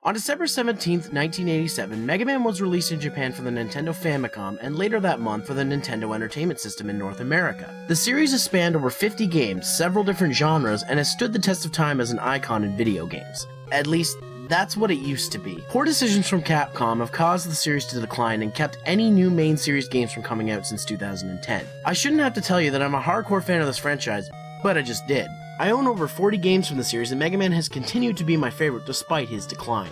On December 17, 1987, Mega Man was released in Japan for the Nintendo Famicom and later that month for the Nintendo Entertainment System in North America. The series has spanned over 50 games, several different genres, and has stood the test of time as an icon in video games. At least, that's what it used to be. Poor decisions from Capcom have caused the series to decline and kept any new main series games from coming out since 2010. I shouldn't have to tell you that I'm a hardcore fan of this franchise, but I just did. I own over 40 games from the series, and Mega Man has continued to be my favorite despite his decline.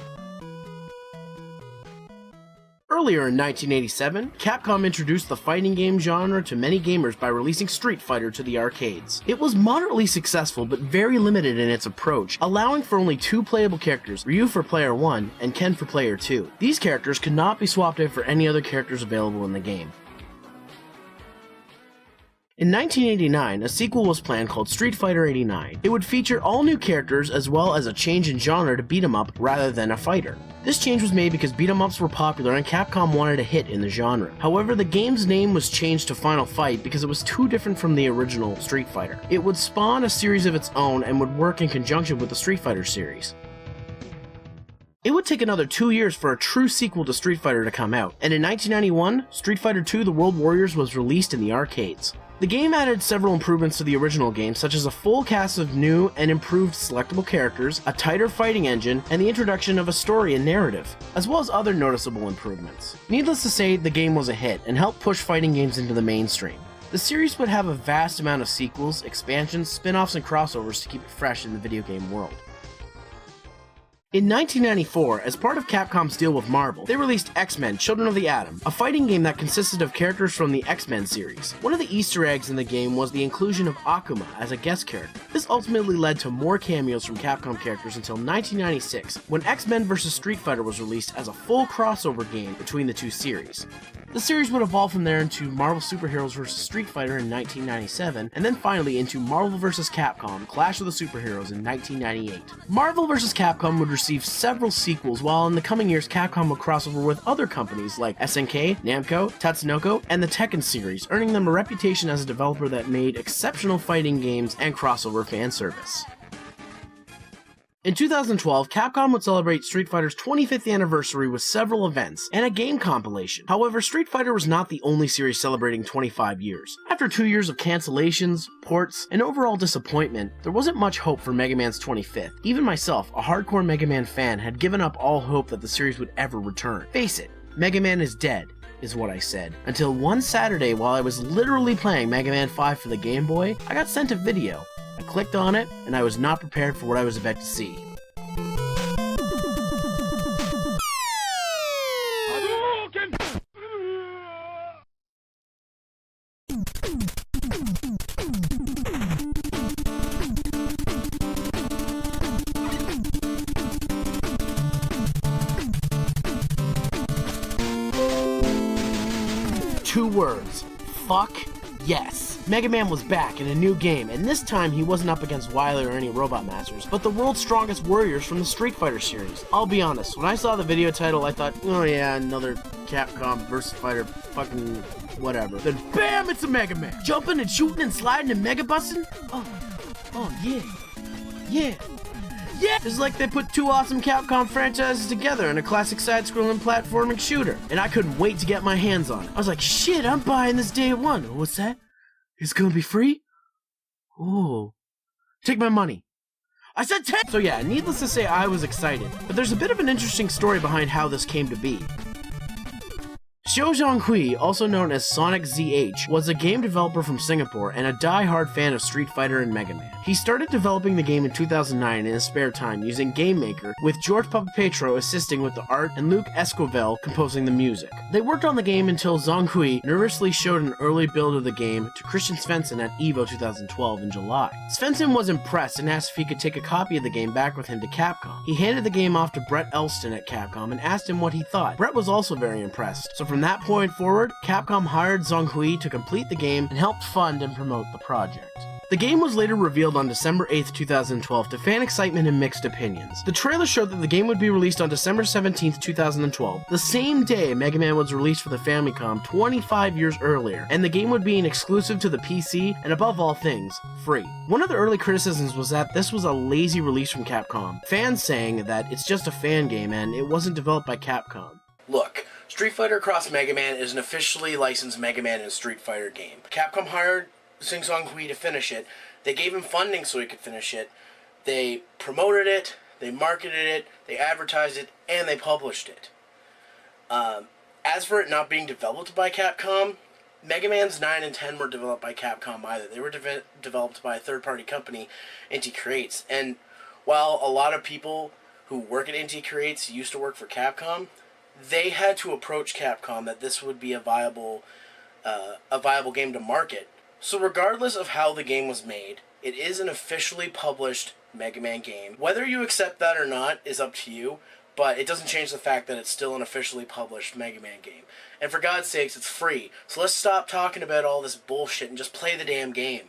Earlier in 1987, Capcom introduced the fighting game genre to many gamers by releasing Street Fighter to the arcades. It was moderately successful but very limited in its approach, allowing for only two playable characters, Ryu for player 1 and Ken for player 2. These characters could not be swapped out for any other characters available in the game. In 1989, a sequel was planned called Street Fighter 89. It would feature all new characters as well as a change in genre to beat 'em up rather than a fighter. This change was made because beat 'em ups were popular and Capcom wanted a hit in the genre. However, the game's name was changed to Final Fight because it was too different from the original Street Fighter. It would spawn a series of its own and would work in conjunction with the Street Fighter series. It would take another 2 years for a true sequel to Street Fighter to come out, and in 1991, Street Fighter II: The World Warriors was released in the arcades. The game added several improvements to the original game, such as a full cast of new and improved selectable characters, a tighter fighting engine, and the introduction of a story and narrative, as well as other noticeable improvements. Needless to say, the game was a hit, and helped push fighting games into the mainstream. The series would have a vast amount of sequels, expansions, spin-offs, and crossovers to keep it fresh in the video game world. In 1994, as part of Capcom's deal with Marvel, they released X-Men: Children of the Atom, a fighting game that consisted of characters from the X-Men series. One of the Easter eggs in the game was the inclusion of Akuma as a guest character. This ultimately led to more cameos from Capcom characters until 1996, when X-Men vs. Street Fighter was released as a full crossover game between the two series. The series would evolve from there into Marvel Superheroes vs. Street Fighter in 1997, and then finally into Marvel vs. Capcom: Clash of the Superheroes in 1998. Marvel vs. Capcom would receive several sequels, while in the coming years Capcom would cross over with other companies like SNK, Namco, Tatsunoko, and the Tekken series, earning them a reputation as a developer that made exceptional fighting games and crossover fan service. In 2012, Capcom would celebrate Street Fighter's 25th anniversary with several events and a game compilation. However, Street Fighter was not the only series celebrating 25 years. After 2 years of cancellations, ports, and overall disappointment, there wasn't much hope for Mega Man's 25th. Even myself, a hardcore Mega Man fan, had given up all hope that the series would ever return. Face it, Mega Man is dead, is what I said. Until one Saturday, while I was literally playing Mega Man 5 for the Game Boy, I got sent a video. I clicked on it, and I was not prepared for what I was about to see. Two words. Fuck yes. Mega Man was back in a new game, and this time he wasn't up against Wily or any Robot Masters, but the world's strongest warriors from the Street Fighter series. I'll be honest, when I saw the video title, I thought, oh yeah, another Capcom vs. Fighter fucking whatever. Then BAM! It's a Mega Man! Jumping and shooting and sliding and mega busting? Oh yeah. Yeah! It's like they put two awesome Capcom franchises together in a classic side-scrolling platforming shooter, and I couldn't wait to get my hands on it. I was like, shit, I'm buying this day one. What's that? It's gonna be free? Ooh. Take my money. I said 10! So yeah, needless to say, I was excited. But there's a bit of an interesting story behind how this came to be. Xiao Zhanghui, also known as Sonic ZH, was a game developer from Singapore and a die-hard fan of Street Fighter and Mega Man. He started developing the game in 2009 in his spare time using Game Maker, with George Papapetro assisting with the art and Luke Escovel composing the music. They worked on the game until Zhanghui nervously showed an early build of the game to Christian Svensson at EVO 2012 in July. Svensson was impressed and asked if he could take a copy of the game back with him to Capcom. He handed the game off to Brett Elston at Capcom and asked him what he thought. Brett was also very impressed, so from that point forward, Capcom hired Zhanghui to complete the game and helped fund and promote the project. The game was later revealed on December 8th, 2012 to fan excitement and mixed opinions. The trailer showed that the game would be released on December 17th, 2012, the same day Mega Man was released for the Famicom 25 years earlier, and the game would be an exclusive to the PC and above all things, free. One of the early criticisms was that this was a lazy release from Capcom, fans saying that it's just a fan game and it wasn't developed by Capcom. Look, Street Fighter Cross Mega Man is an officially licensed Mega Man and Street Fighter game. Capcom hired Sing Song Hui to finish it. They gave him funding so he could finish it. They promoted it, they marketed it, they advertised it, and they published it. As for it not being developed by Capcom, Mega Man's 9 and 10 weren't developed by Capcom either. They were developed by a third-party company, Inti Creates. And while a lot of people who work at Inti Creates used to work for Capcom, they had to approach Capcom that this would be a viable game to market. So regardless of how the game was made, it is an officially published Mega Man game. Whether you accept that or not is up to you, but it doesn't change the fact that it's still an officially published Mega Man game. And for God's sakes, it's free. So let's stop talking about all this bullshit and just play the damn game.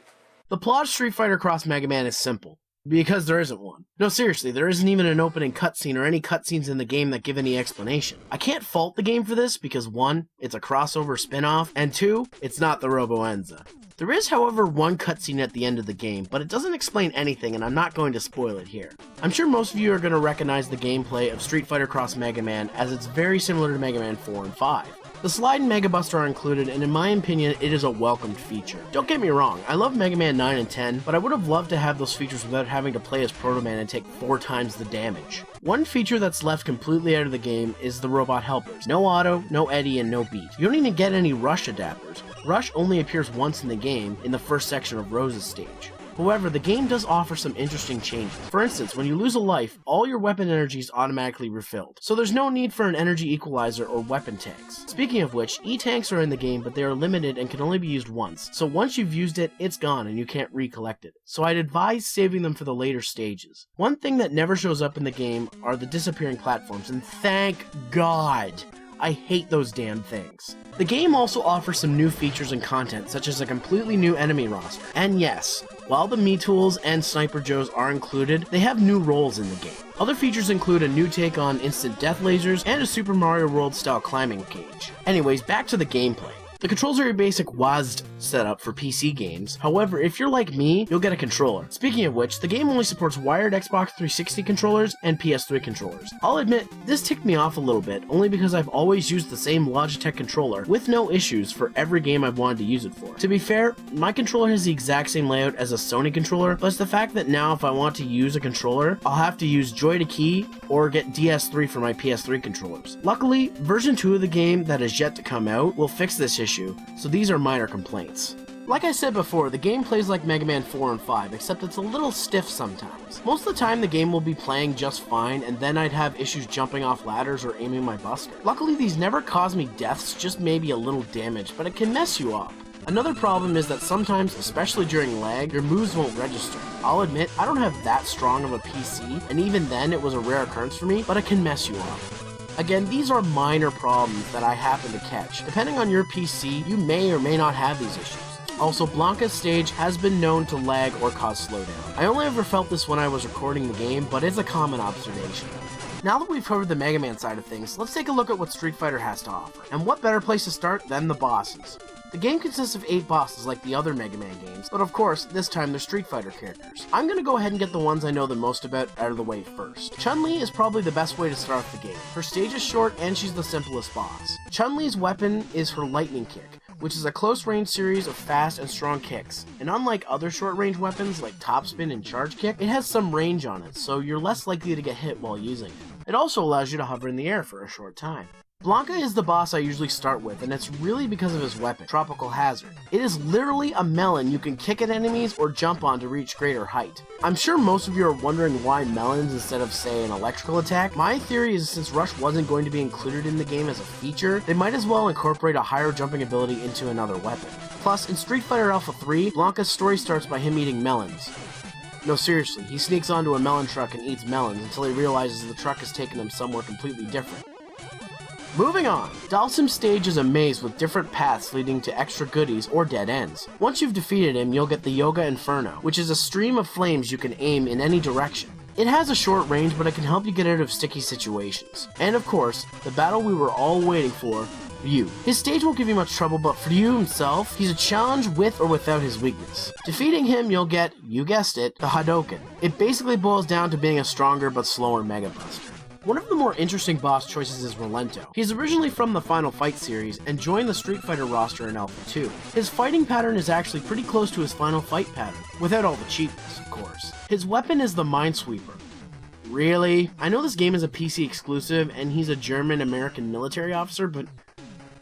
The plot of Street Fighter Cross Mega Man is simple. Because there isn't one. No, seriously, there isn't even an opening cutscene or any cutscenes in the game that give any explanation. I can't fault the game for this because 1, it's a crossover spin-off, and 2, it's not the Robo-Enza. There is, however, one cutscene at the end of the game, but it doesn't explain anything and I'm not going to spoil it here. I'm sure most of you are going to recognize the gameplay of Street Fighter Cross Mega Man as it's very similar to Mega Man 4 and 5. The Slide and Mega Buster are included, and in my opinion, it is a welcomed feature. Don't get me wrong, I love Mega Man 9 and 10, but I would have loved to have those features without having to play as Proto Man and take 4 times the damage. One feature that's left completely out of the game is the robot helpers. No auto, no eddy, and no beat. You don't even get any rush adapters. Rush only appears once in the game, in the first section of Rose's stage. However, the game does offer some interesting changes. For instance, when you lose a life, all your weapon energy is automatically refilled, so there's no need for an energy equalizer or weapon tanks. Speaking of which, E-tanks are in the game, but they are limited and can only be used once, so once you've used it, it's gone and you can't recollect it. So I'd advise saving them for the later stages. One thing that never shows up in the game are the disappearing platforms, and thank God! I hate those damn things. The game also offers some new features and content, such as a completely new enemy roster. And yes, while the Me Tools and Sniper Joes are included, they have new roles in the game. Other features include a new take on instant death lasers and a Super Mario World style climbing cage. Anyways, back to the gameplay. The controls are your basic WASD setup for PC games. However, if you're like me, you'll get a controller. Speaking of which, the game only supports wired Xbox 360 controllers and PS3 controllers. I'll admit, this ticked me off a little bit, only because I've always used the same Logitech controller with no issues for every game I've wanted to use it for. To be fair, my controller has the exact same layout as a Sony controller, but it's the fact that now if I want to use a controller, I'll have to use Joy to Key or get DS3 for my PS3 controllers. Luckily, version 2 of the game that is yet to come out will fix this issue, so these are minor complaints. Like I said before, the game plays like Mega Man 4 and 5, except it's a little stiff sometimes. Most of the time the game will be playing just fine, and then I'd have issues jumping off ladders or aiming my buster. Luckily these never cause me deaths, just maybe a little damage, but it can mess you up. Another problem is that sometimes, especially during lag, your moves won't register. I'll admit, I don't have that strong of a PC, and even then it was a rare occurrence for me, but it can mess you up. Again, these are minor problems that I happen to catch. Depending on your PC, you may or may not have these issues. Also, Blanca's stage has been known to lag or cause slowdown. I only ever felt this when I was recording the game, but it's a common observation. Now that we've covered the Mega Man side of things, let's take a look at what Street Fighter has to offer. And what better place to start than the bosses? The game consists of 8 bosses like the other Mega Man games, but of course, this time they're Street Fighter characters. I'm gonna go ahead and get the ones I know the most about out of the way first. Chun-Li is probably the best way to start the game. Her stage is short and she's the simplest boss. Chun-Li's weapon is her lightning kick, which is a close-range series of fast and strong kicks. And unlike other short-range weapons like topspin and charge kick, it has some range on it, so you're less likely to get hit while using it. It also allows you to hover in the air for a short time. Blanca is the boss I usually start with, and it's really because of his weapon, Tropical Hazard. It is literally a melon you can kick at enemies or jump on to reach greater height. I'm sure most of you are wondering why melons instead of, say, an electrical attack. My theory is since Rush wasn't going to be included in the game as a feature, they might as well incorporate a higher jumping ability into another weapon. Plus, in Street Fighter Alpha 3, Blanca's story starts by him eating melons. No, seriously, he sneaks onto a melon truck and eats melons until he realizes the truck has taken him somewhere completely different. Moving on, Dalsim's stage is a maze with different paths leading to extra goodies or dead ends. Once you've defeated him, you'll get the Yoga Inferno, which is a stream of flames you can aim in any direction. It has a short range, but it can help you get out of sticky situations. And of course, the battle we were all waiting for, Ryu. His stage won't give you much trouble, but for Ryu himself, he's a challenge with or without his weakness. Defeating him, you'll get, you guessed it, the Hadouken. It basically boils down to being a stronger but slower Mega Buster. One of the more interesting boss choices is Rolento. He's originally from the Final Fight series and joined the Street Fighter roster in Alpha 2. His fighting pattern is actually pretty close to his Final Fight pattern, without all the cheapness, of course. His weapon is the Minesweeper. Really? I know this game is a PC exclusive and he's a German-American military officer, but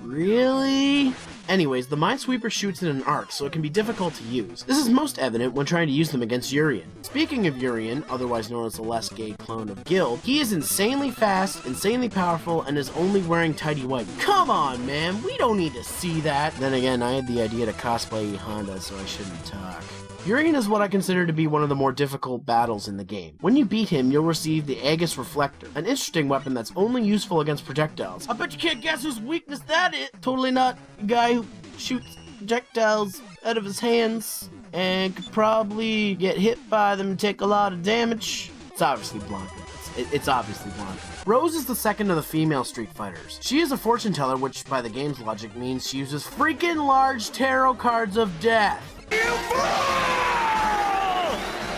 really? Anyways, the Minesweeper shoots in an arc, so it can be difficult to use. This is most evident when trying to use them against Urien. Speaking of Urien, otherwise known as the less gay clone of Guild, he is insanely fast, insanely powerful, and is only wearing tidy white. Come on, man, we don't need to see that. Then again, I had the idea to cosplay Honda, so I shouldn't talk. Urien is what I consider to be one of the more difficult battles in the game. When you beat him, you'll receive the Aegis Reflector, an interesting weapon that's only useful against projectiles. I bet you can't guess whose weakness that is! Totally not the guy who shoots projectiles out of his hands and could probably get hit by them and take a lot of damage. It's obviously Blanca. It's obviously Blanca. Rose is the second of the female Street Fighters. She is a fortune teller, which by the game's logic means she uses freaking large tarot cards of death.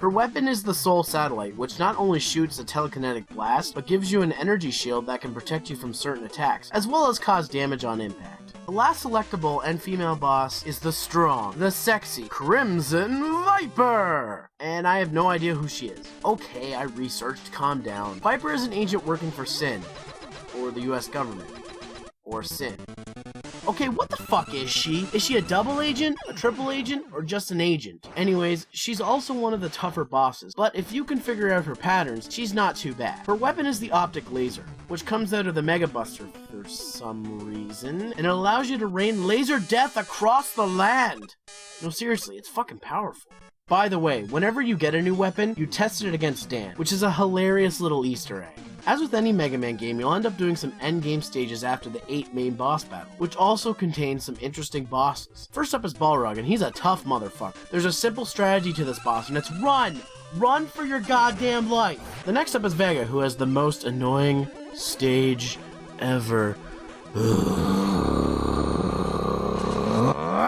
Her weapon is the Soul Satellite, which not only shoots a telekinetic blast, but gives you an energy shield that can protect you from certain attacks, as well as cause damage on impact. The last selectable and female boss is the strong, the sexy, Crimson Viper! And I have no idea who she is. Okay, I researched, calm down. Viper is an agent working for Sin, or the US government, or Sin. Okay, what the fuck is she? Is she a double agent, a triple agent, or just an agent? Anyways, she's also one of the tougher bosses, but if you can figure out her patterns, she's not too bad. Her weapon is the Optic Laser, which comes out of the Mega Buster for some reason, and it allows you to rain laser death across the land! No, seriously, it's fucking powerful. By the way, whenever you get a new weapon, you test it against Dan, which is a hilarious little Easter egg. As with any Mega Man game, you'll end up doing some endgame stages after the 8 main boss battles, which also contains some interesting bosses. First up is Balrog, and he's a tough motherfucker. There's a simple strategy to this boss, and it's run! Run for your goddamn life! The next up is Vega, who has the most annoying stage ever.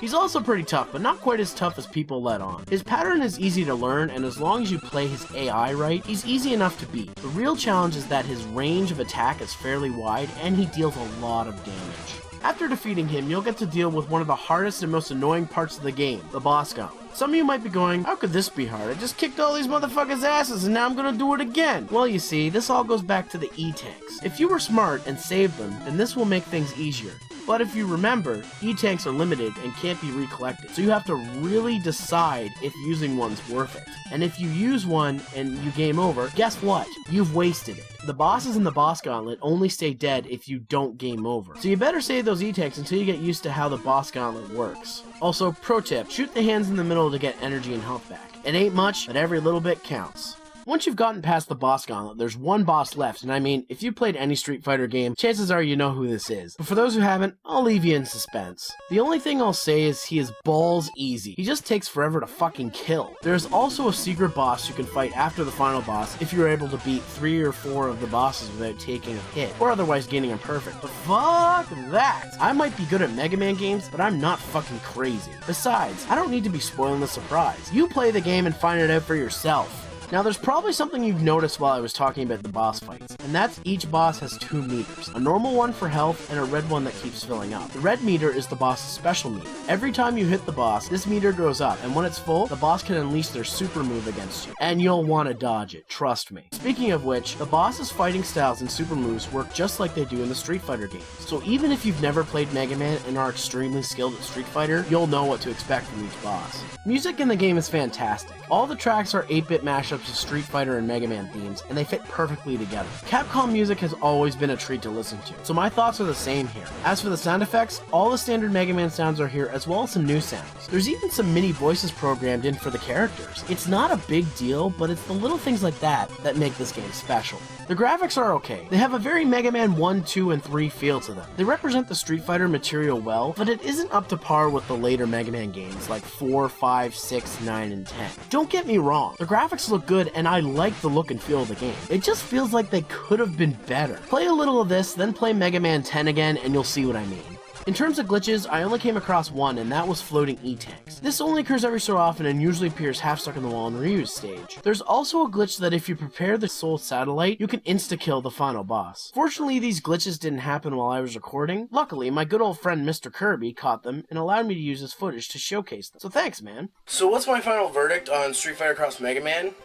He's also pretty tough, but not quite as tough as people let on. His pattern is easy to learn, and as long as you play his AI right, he's easy enough to beat. The real challenge is that his range of attack is fairly wide, and he deals a lot of damage. After defeating him, you'll get to deal with one of the hardest and most annoying parts of the game, the boss gauntlet. Some of you might be going, how could this be hard? I just kicked all these motherfuckers' asses and now I'm gonna do it again. Well, you see, this all goes back to the E-tanks. If you were smart and saved them, then this will make things easier. But if you remember, E-tanks are limited and can't be recollected, so you have to really decide if using one's worth it. And if you use one and you game over, guess what? You've wasted it. The bosses in the boss gauntlet only stay dead if you don't game over. So you better save those E-tanks until you get used to how the boss gauntlet works. Also, pro tip, shoot the hands in the middle to get energy and health back. It ain't much, but every little bit counts. Once you've gotten past the boss gauntlet, there's one boss left, and I mean, if you played any Street Fighter game, chances are you know who this is. But for those who haven't, I'll leave you in suspense. The only thing I'll say is he is balls easy. He just takes forever to fucking kill. There's also a secret boss you can fight after the final boss if you're able to beat 3 or 4 of the bosses without taking a hit, or otherwise gaining a perfect. But fuck that! I might be good at Mega Man games, but I'm not fucking crazy. Besides, I don't need to be spoiling the surprise. You play the game and find it out for yourself. Now there's probably something you've noticed while I was talking about the boss fights, and that's each boss has 2 meters. A normal one for health and a red one that keeps filling up. The red meter is the boss's special meter. Every time you hit the boss, this meter goes up, and when it's full, the boss can unleash their super move against you. And you'll want to dodge it, trust me. Speaking of which, the boss's fighting styles and super moves work just like they do in the Street Fighter games. So even if you've never played Mega Man and are extremely skilled at Street Fighter, you'll know what to expect from each boss. Music in the game is fantastic. All the tracks are 8-bit mashups concepts of Street Fighter and Mega Man themes, and they fit perfectly together. Capcom music has always been a treat to listen to, so my thoughts are the same here. As for the sound effects, all the standard Mega Man sounds are here, as well as some new sounds. There's even some mini voices programmed in for the characters. It's not a big deal, but it's the little things like that that make this game special. The graphics are okay. They have a very Mega Man 1, 2, and 3 feel to them. They represent the Street Fighter material well, but it isn't up to par with the later Mega Man games like 4, 5, 6, 9, and 10. Don't get me wrong, the graphics look good and I like the look and feel of the game. It just feels like they could have been better. Play a little of this, then play Mega Man 10 again and you'll see what I mean. In terms of glitches, I only came across one, and that was floating E-tanks. This only occurs every so often and usually appears half stuck in the wall in Ryu's stage. There's also a glitch that if you prepare the Soul Satellite, you can insta-kill the final boss. Fortunately, these glitches didn't happen while I was recording. Luckily, my good old friend Mr. Kirby caught them and allowed me to use his footage to showcase them. So thanks, man. So what's my final verdict on Street Fighter Cross Mega Man?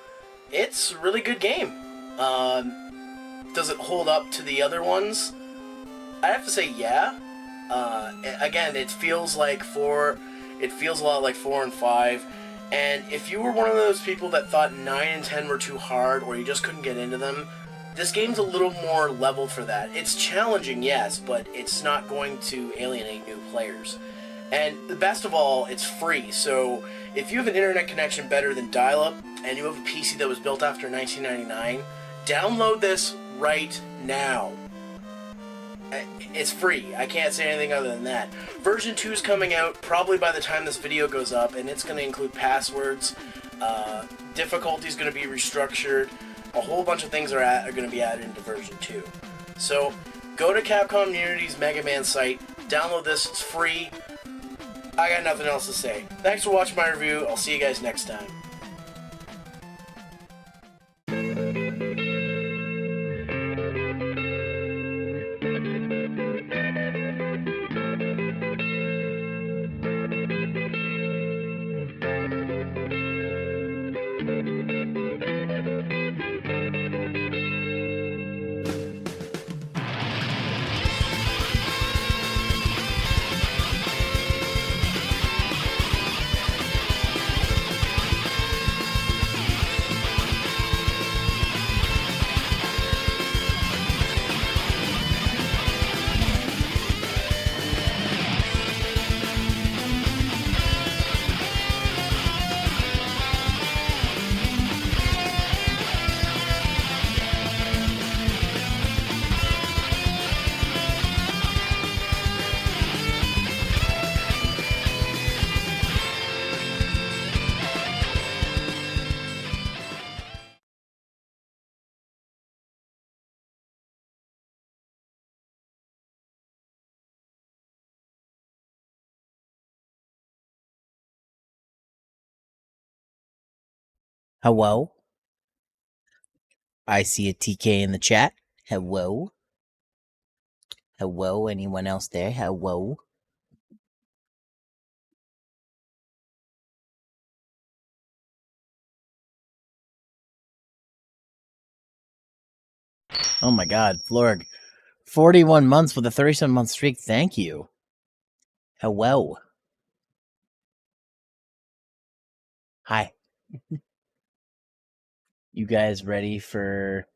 It's a really good game. Does it hold up to the other ones? I have to say yeah. Again, it feels a lot like 4 and 5, and if you were one of those people that thought 9 and 10 were too hard, or you just couldn't get into them, this game's a little more leveled for that. It's challenging, yes, but it's not going to alienate new players. And the best of all, it's free, so if you have an internet connection better than dial-up, and you have a PC that was built after 1999, download this right now. It's free. I can't say anything other than that. Version 2 is coming out probably by the time this video goes up, and it's going to include passwords. Difficulty is going to be restructured. A whole bunch of things are going to be added into version 2. So go to Capcom Unity's Mega Man site, download this. It's free. I got nothing else to say. Thanks for watching my review. I'll see you guys next time. Hello? I see a TK in the chat. Hello? Hello? Anyone else there? Hello? Oh my god, Florg. 41 months with a 37-month streak. Thank you. Hello? Hi. You guys ready for...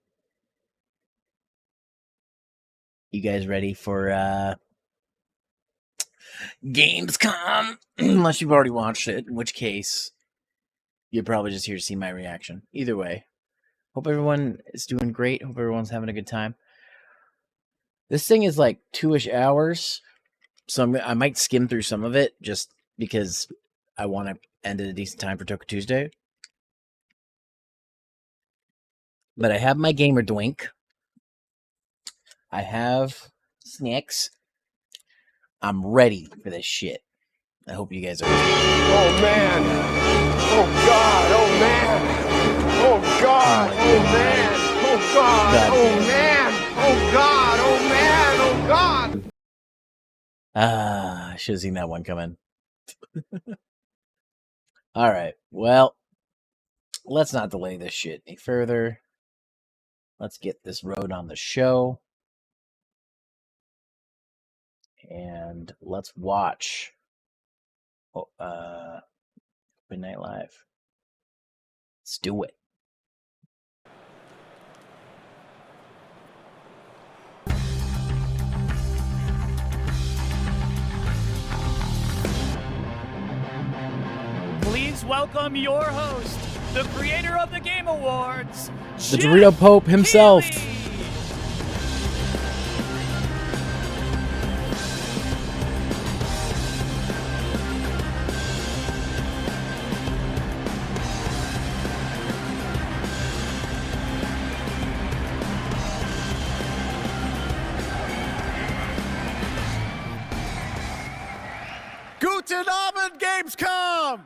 Gamescom? Unless you've already watched it, in which case, you're probably just here to see my reaction. Either way, hope everyone is doing great. Hope everyone's having a good time. This thing is like 2-ish hours, so I might skim through some of it just because I want to end at a decent time for Toka Tuesday. But I have my gamer doink. I have snacks. I'm ready for this shit. I hope you guys are ready. Oh man! Oh god! Oh man! Oh god! Oh man! Oh god! Oh man! Oh god! Oh man! Oh god! I should have seen that one coming. Alright, well, let's not delay this shit any further. Let's get this road on the show. And let's watch Midnight Live. Let's do it. welcome your host, the creator of the Game Awards, The Dorito Pope himself. Keeley. Guten Abend, Gamescom!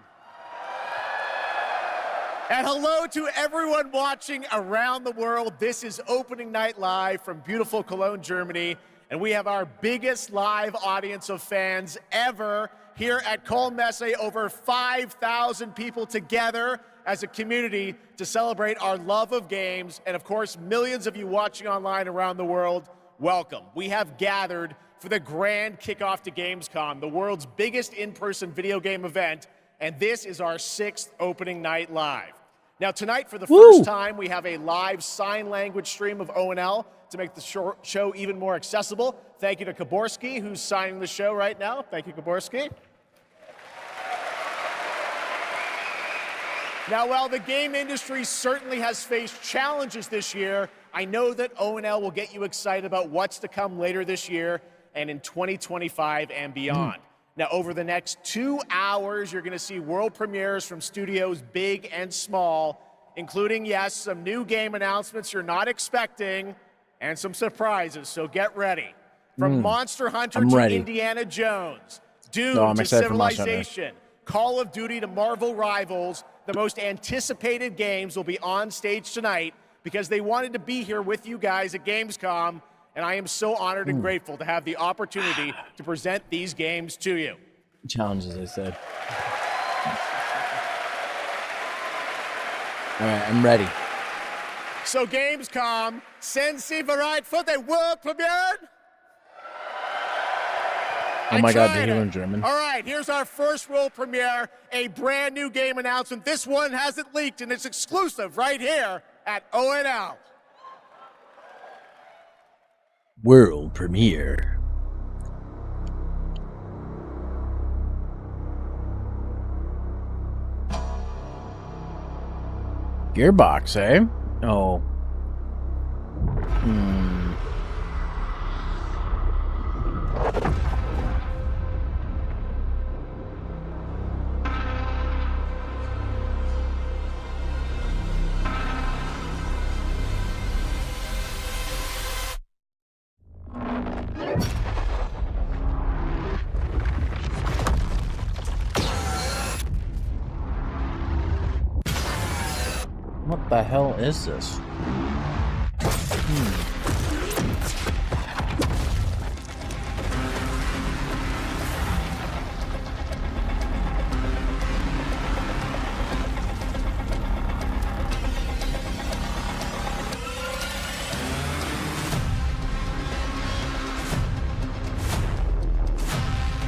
And hello to everyone watching around the world. This is opening night live from beautiful Cologne, Germany. And we have our biggest live audience of fans ever here at Cologne Messe. Over 5,000 people together as a community to celebrate our love of games. And of course, millions of you watching online around the world, welcome. We have gathered for the grand kickoff to Gamescom, the world's biggest in-person video game event, and this is our 6th opening night live. Now tonight, for the first time, we have a live sign language stream of ONL to make the show even more accessible. Thank you to Kaborski, who's signing the show right now. Thank you, Kaborski. Now, while the game industry certainly has faced challenges this year, I know that ONL will get you excited about what's to come later this year and in 2025 and beyond. Now, over the next 2 hours, you're gonna see world premieres from studios big and small, including, yes, some new game announcements you're not expecting, and some surprises, so get ready. From Monster Hunter to Indiana Jones, Doom to Civilization, Call of Duty to Marvel Rivals, the most anticipated games will be on stage tonight because they wanted to be here with you guys at Gamescom, and I am so honored and grateful to have the opportunity to present these games to you. Challenges, I said. All right, I'm ready. So Gamescom, sind Sie bereit for the world premiere? Oh my God, they're in German. All right, here's our first world premiere, a brand new game announcement. This one hasn't leaked, and it's exclusive right here at ONL. World premiere. Gearbox, eh? Oh. What the hell is this?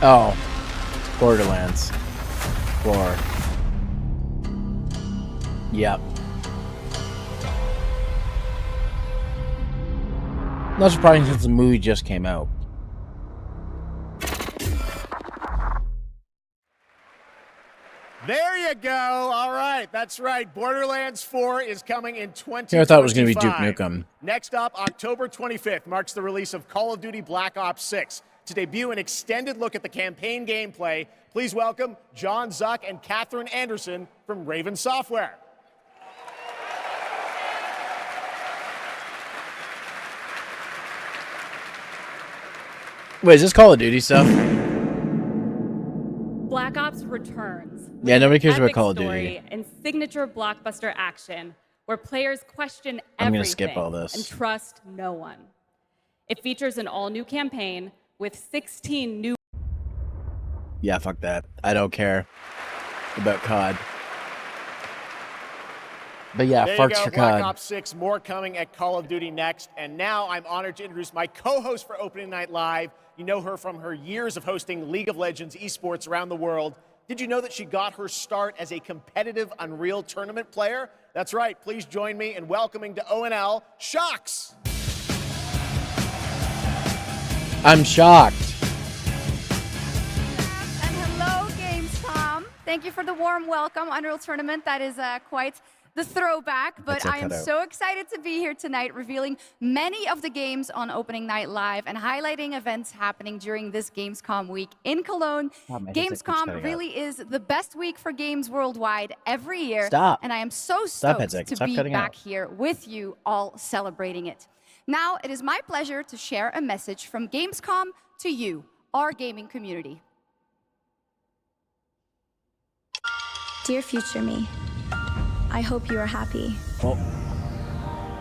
Oh, it's Borderlands 4. Yep. Not surprising since the movie just came out. There you go. All right, that's right. Borderlands 4 is coming in 2025. Yeah, I thought it was going to be Duke Nukem. Next up, October 25th marks the release of Call of Duty Black Ops 6. To debut an extended look at the campaign gameplay, please welcome John Zuck and Catherine Anderson from Raven Software. Wait, is this Call of Duty stuff? Black Ops returns. Yeah, nobody cares about Epic Call of story Duty. and signature blockbuster action where players question I'm gonna everything skip all this. and trust no one. It features an all-new campaign with 16 new. Yeah, fuck that. I don't care about COD. But yeah, There farts you go, for Black COD. Ops 6, more coming at Call of Duty next. And now I'm honored to introduce my co-host for Opening Night Live. You know her from her years of hosting League of Legends esports around the world. Did you know that she got her start as a competitive Unreal Tournament player? That's right, please join me in welcoming to ONL, Shocks. I'm shocked. And hello, Gamescom. Thank you for the warm welcome, Unreal Tournament. That is quite the throwback, but I am so excited to be here tonight, revealing many of the games on Opening Night Live and highlighting events happening during this Gamescom week in Cologne. Gamescom really is the best week for games worldwide every year, and I am so stoked to be back here with you all celebrating it. Now, it is my pleasure to share a message from Gamescom to you, our gaming community. Dear future me, I hope you are happy.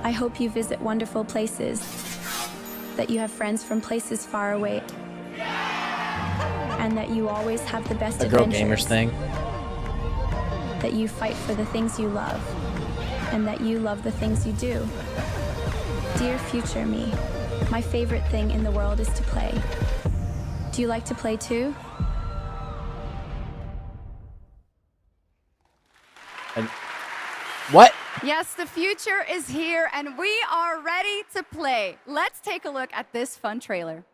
I hope you visit wonderful places, that you have friends from places far away, and that you always have the best adventures. Girl gamers thing. That you fight for the things you love, and that you love the things you do. Dear future me, my favorite thing in the world is to play. Do you like to play too? What? Yes, the future is here, and we are ready to play. Let's take a look at this fun trailer.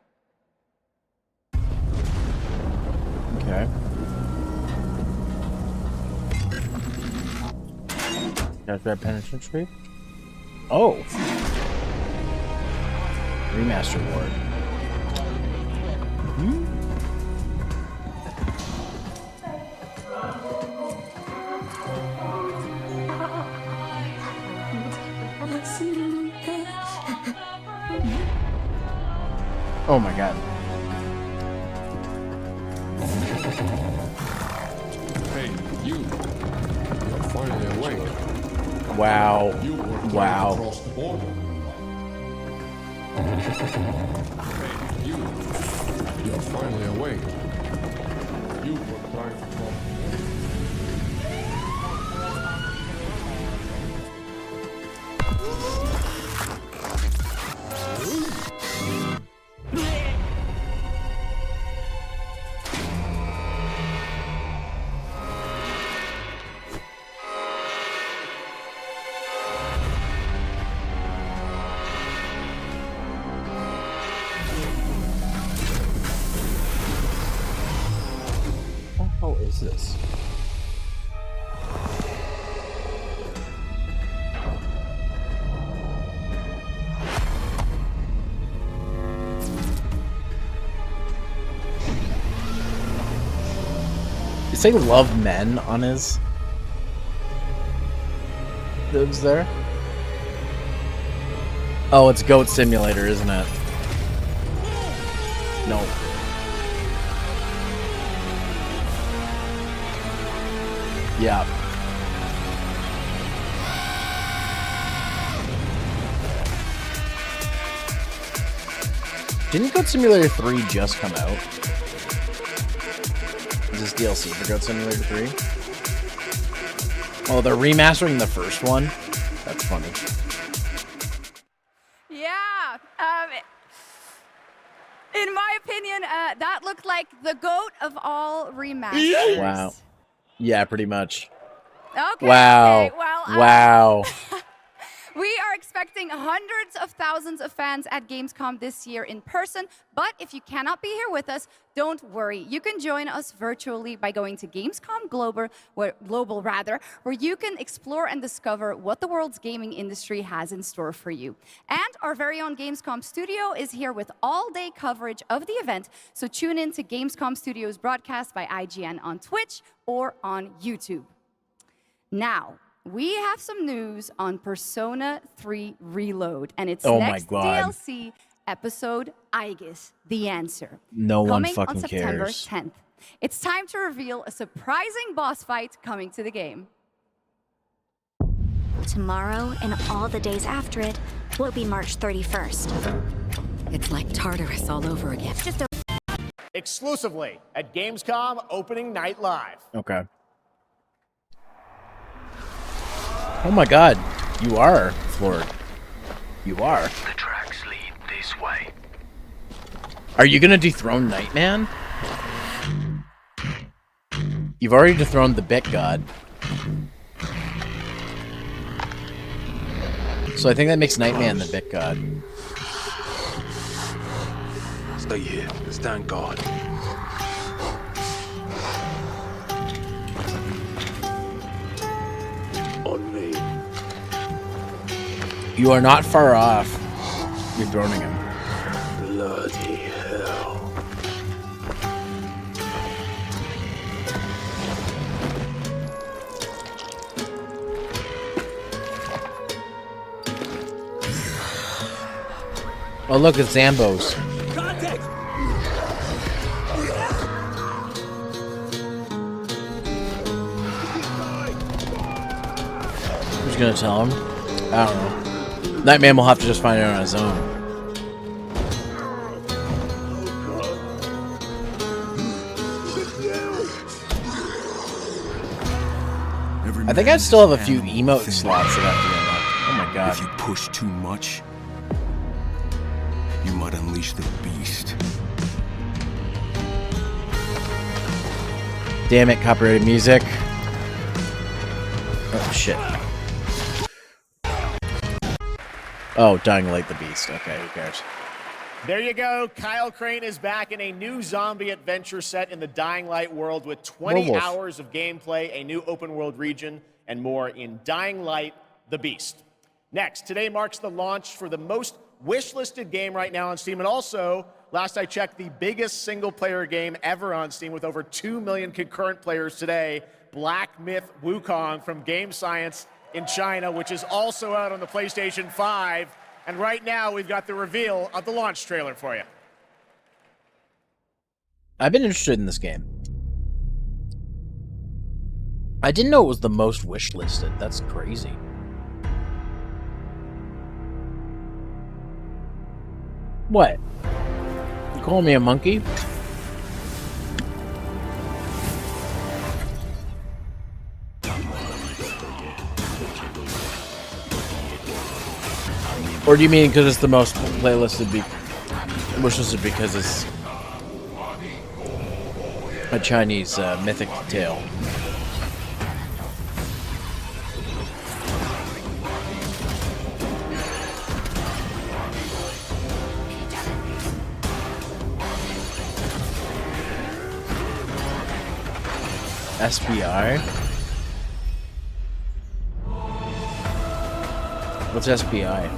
Okay. That's red penetration speed? Oh! Remaster board. Oh my god. Hey, you. You're finally awake. Wow. You were wow. across the border. Hey, you. You're finally awake. You were trying to cross the border. What is this? You say love men on his lives there? Oh, it's Goat Simulator, isn't it? No. Yeah. Didn't Goat Simulator 3 just come out? Is this DLC for Goat Simulator 3? Oh, they're remastering the first one? That's funny. Yeah. In my opinion, that looked like the GOAT of all remasters. Wow. Yeah, pretty much. Okay. Wow. Okay, well, wow. We are expecting hundreds of thousands of fans at Gamescom this year in person, but if you cannot be here with us, don't worry. You can join us virtually by going to Gamescom Global, where you can explore and discover what the world's gaming industry has in store for you. And our very own Gamescom studio is here with all-day coverage of the event, so tune in to Gamescom Studio's broadcast by IGN on Twitch or on YouTube. Now, we have some news on Persona 3 Reload and its next DLC episode, Aegis, The Answer. No one fucking coming on September cares. 10th. It's time to reveal a surprising boss fight coming to the game. Tomorrow and all the days after it will be March 31st. It's like Tartarus all over again. Just Exclusively at Gamescom Opening Night Live. Okay. Oh my god, you are floored. You are. The tracks lead this way. Are you gonna dethrone Nightman? You've already dethroned the Bit God. So I think that makes Nightman the Bit God. Stay here. Stand guard. You are not far off. You're droning him. Bloody hell. Oh, look, it's Zambos. Who's gonna tell him? I don't know. Nightman will have to just find it on his own. I think I still have a few emote slots that have to get unlocked. Oh my god. If you push too much, you might unleash the beast. Damn it, copyrighted music. Oh shit. Oh, Dying Light the Beast. Okay, who cares? There you go. Kyle Crane is back in a new zombie adventure set in the Dying Light world with 20 Werewolf. hours of gameplay, a new open world region, and more in Dying Light the Beast. Next, today marks the launch for the most wishlisted game right now on Steam, and also, last I checked, the biggest single-player game ever on Steam with over 2 million concurrent players today, Black Myth Wukong from Game Science in China, which is also out on the PlayStation 5. And right now, we've got the reveal of the launch trailer for you. I've been interested in this game. I didn't know it was the most wishlisted. That's crazy. What? You calling me a monkey? Or do you mean because it's the most playlisted? Wishlisted because it's a Chinese mythic tale? SBI? What's SBI?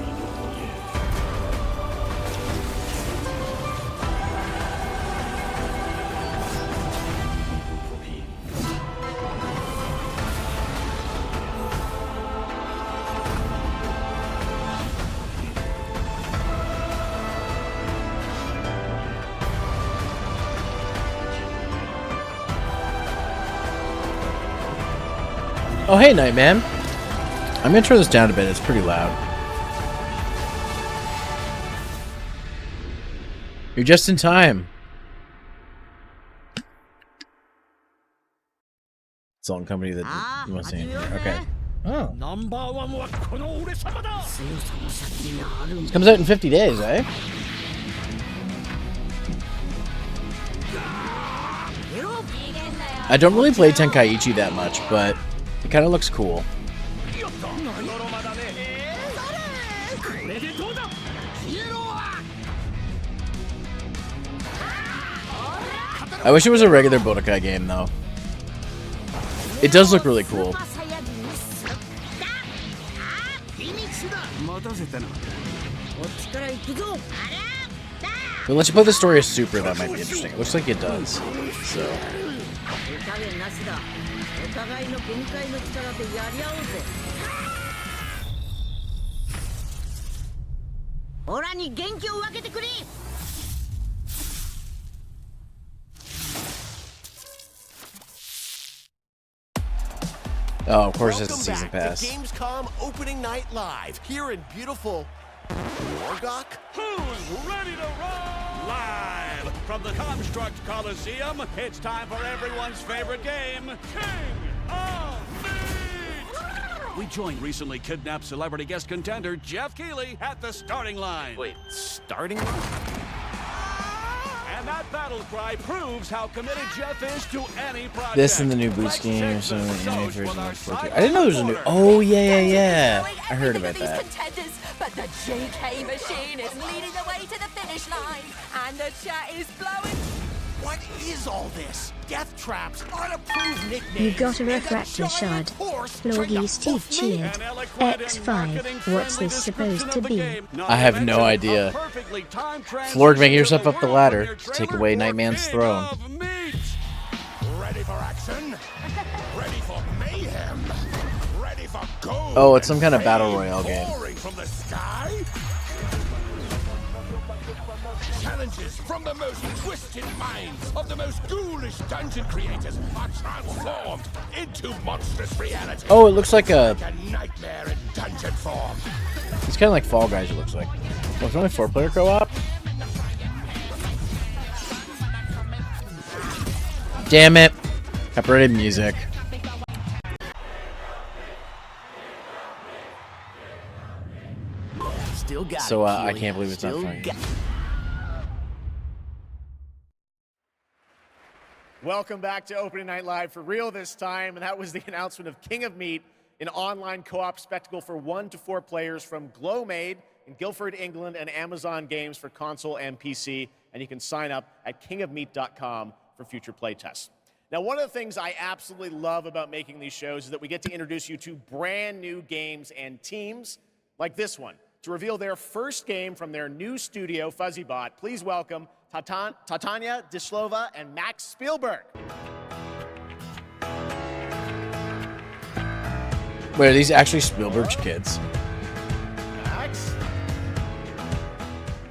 Oh, hey, Nightman. I'm gonna turn this down a bit. It's pretty loud. You're just in time. Song company that you want to say here. Okay. Oh. This comes out in 50 days, eh? I don't really play Tenkaichi that much, but it kind of looks cool. I wish it was a regular Budokai game, though. It does look really cool. But let's play the story of Super. That might be interesting. It looks like it does. So. Oh, of course it's a season pass. To Gamescom opening night live here in beautiful Wargok. Who's ready to roll? Live from the Construct Coliseum, it's time for everyone's favorite game, King of Meat! We joined recently kidnapped celebrity guest contender Geoff Keighley at the starting line. Wait, starting line? And that battle cry proves how committed Geoff is to any project. This and the new Boots game or something. I didn't know there was a new. Oh yeah. I heard about that. But the GK machine is leading the way to the finish line, and the chat is blowing. What is all this? Death traps, unapproved nicknames. You got a refractor shard. Loggy Steve cheered. X5. What's this supposed to be? I have no idea. Florg making yourself up the ladder to take away Nightman's throne. Ready for action? Ready for mayhem? Ready for gold? Oh, it's some kind of battle royale game. From the sky? Challenges from the most twisted minds of the most ghoulish dungeon creators are transformed into monstrous reality. Oh, it looks like a nightmare in dungeon form. It's kind of like Fall Guys, it looks like. Oh, it's only 4-player co-op? Damn it. Copyrighted music. So, I can't believe it's not funny. Welcome back to Opening Night Live for real this time, and that was the announcement of King of Meat, an online co-op spectacle for 1 to 4 players from Glowmade in Guildford, England, and Amazon Games for console and PC, and you can sign up at kingofmeat.com for future playtests. Now, one of the things I absolutely love about making these shows is that we get to introduce you to brand new games and teams like this one. To reveal their first game from their new studio, FuzzyBot, please welcome Tatania Dislova and Max Spielberg. Wait, are these actually Spielberg's kids? Max?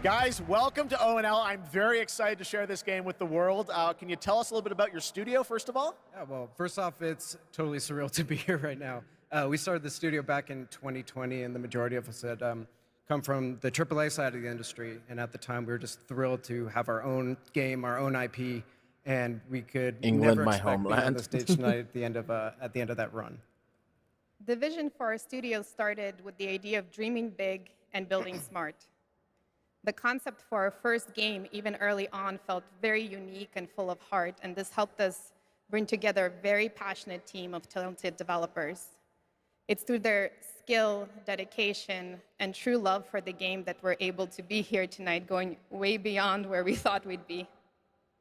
Guys, welcome to O&L. I'm very excited to share this game with the world. Can you tell us a little bit about your studio, first of all? Yeah, well, first off, it's totally surreal to be here right now. We started the studio back in 2020, and the majority of us had come from the AAA side of the industry, and at the time we were just thrilled to have our own game, our own IP, and we could England, never my expect to be on homeland. the stage tonight at the end of that run. The vision for our studio started with the idea of dreaming big and building smart. The concept for our first game, even early on, felt very unique and full of heart, and this helped us bring together a very passionate team of talented developers. It's through their skill, dedication, and true love for the game that we're able to be here tonight, going way beyond where we thought we'd be.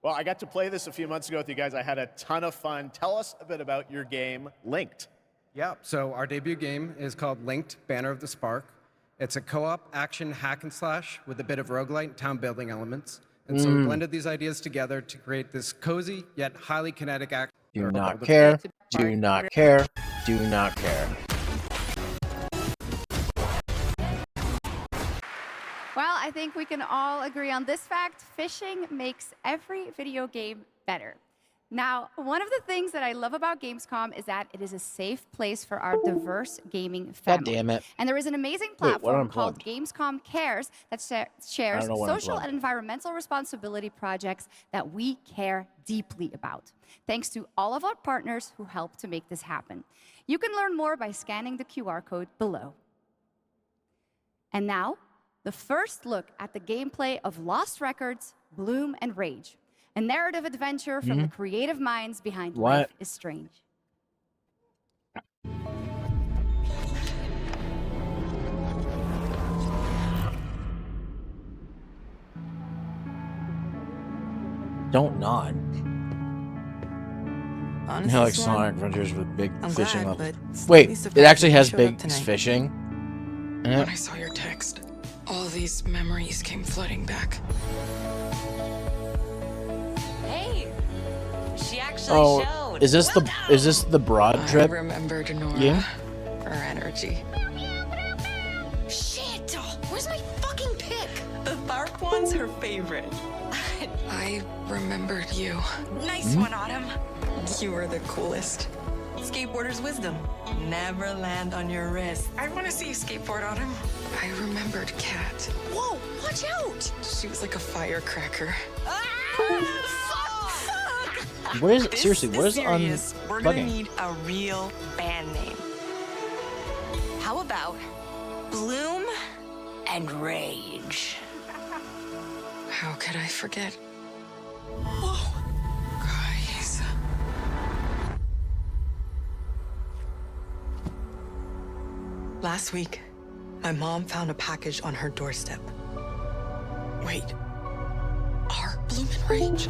Well, I got to play this a few months ago with you guys. I had a ton of fun. Tell us a bit about your game, Linked. Yeah, so our debut game is called Linked, Banner of the Spark. It's a co-op action hack and slash with a bit of roguelite town building elements. And so we blended these ideas together to create this cozy yet highly kinetic action. Do not care, do not care, do not care. Well, I think we can all agree on this fact. Fishing makes every video game better. Now, one of the things that I love about Gamescom is that it is a safe place for our diverse gaming family. God damn it. And there is an amazing platform called Gamescom Cares that shares social and environmental responsibility projects that we care deeply about. Thanks to all of our partners who help to make this happen. You can learn more by scanning the QR code below. And now, the first look at the gameplay of Lost Records, Bloom and Rage. A narrative adventure from the creative minds behind Life is Strange. Don't nod. Honestly, You know, like Swan, Sonic Adventures with big I'm fishing. glad, but Wait, slightly it surprised actually you has showed big up tonight. fishing. When I saw your text, all these memories came flooding back. Hey, she actually showed. Is this the broad trip? I remembered Nora. Yeah. Her energy. Shit! Where's my fucking pick? The bark one's her favorite. I remembered you. Nice one, Autumn. You were the coolest. Skateboarder's wisdom. Never land on your wrist. I want to see you skateboard, Autumn. I remembered Kat. Whoa, watch out! She was like a firecracker. What is seriously? What is serious. We're gonna unplugging? need a real band name. How about Bloom and Rage? How could I forget? Whoa. Guys. Last week, my mom found a package on her doorstep. Wait, are Bloom and Rage?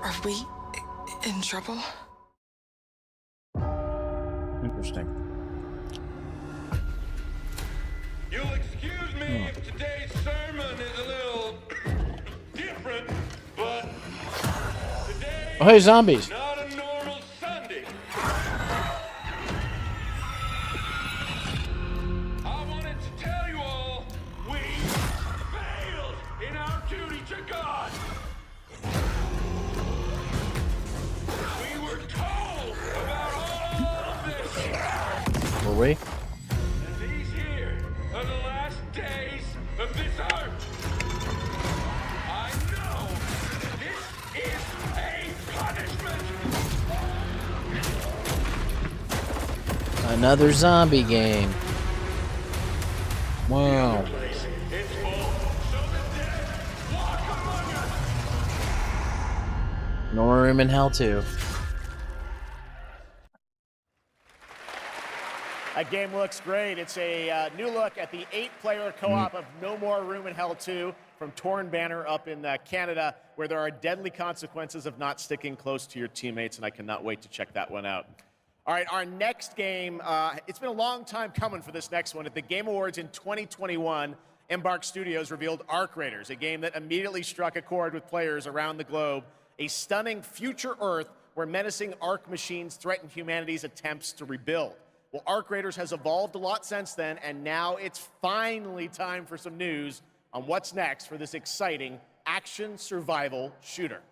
Are we in trouble? Interesting. You'll excuse me if today's sermon is a little different, but today Oh, hey, zombies. not a normal Sunday. I wanted to tell you all we failed in our duty to God. We were told about all of this. Were we? And these here are the last days of this earth. I know this is a punishment. Another zombie game. Wow. It's full, so the dead walk among us. No more room in hell too. That game looks great. It's a new look at the 8-player co-op of No More Room in Hell 2 from Torn Banner up in Canada, where there are deadly consequences of not sticking close to your teammates, and I cannot wait to check that one out. All right, our next game, it's been a long time coming for this next one. At the Game Awards in 2021, Embark Studios revealed Arc Raiders, a game that immediately struck a chord with players around the globe, a stunning future Earth where menacing Arc machines threaten humanity's attempts to rebuild. Well, Arc Raiders has evolved a lot since then, and now it's finally time for some news on what's next for this exciting action survival shooter.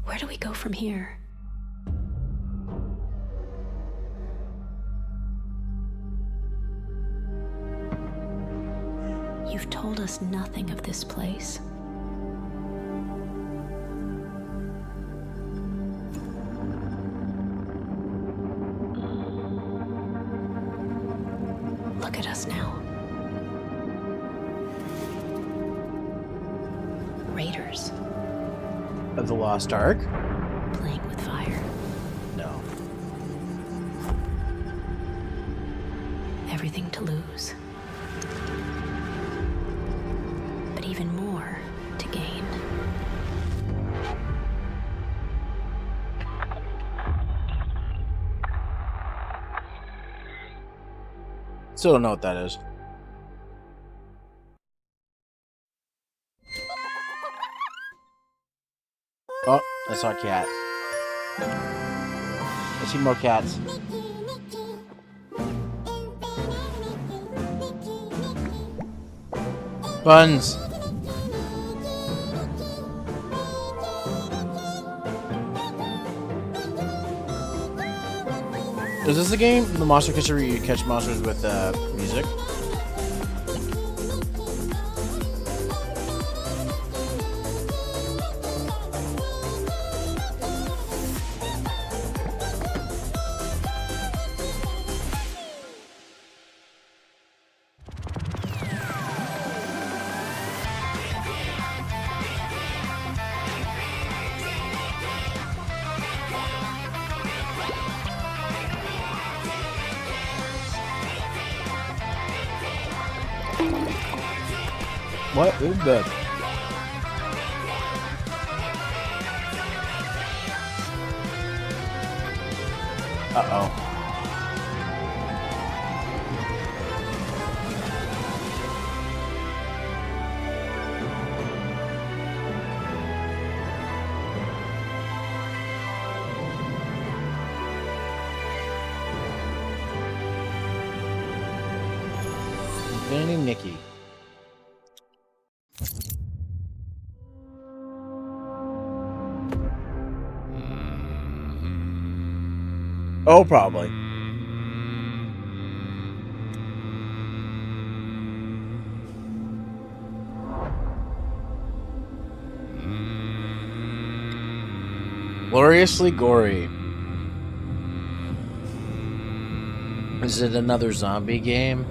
Where do we go from here? You've told us nothing of this place. Look at us now. Raiders. Of the Lost Ark? Playing with fire. No. Everything to lose. But even more to gain. Still don't know what that is. Oh, I saw a cat. I see more cats. Buns. Is this the game, the Monster Catcher, where you catch monsters with music? What is that? Uh-oh. Vanny Mickey. Oh, probably. Gloriously gory. Is it another zombie game?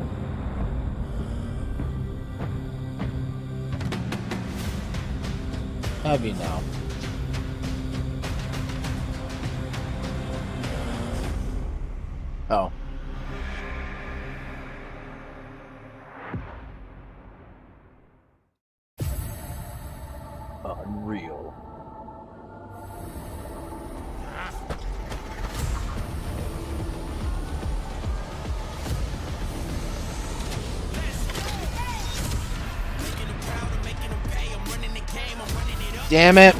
Have you now? Oh. Unreal. Damn it.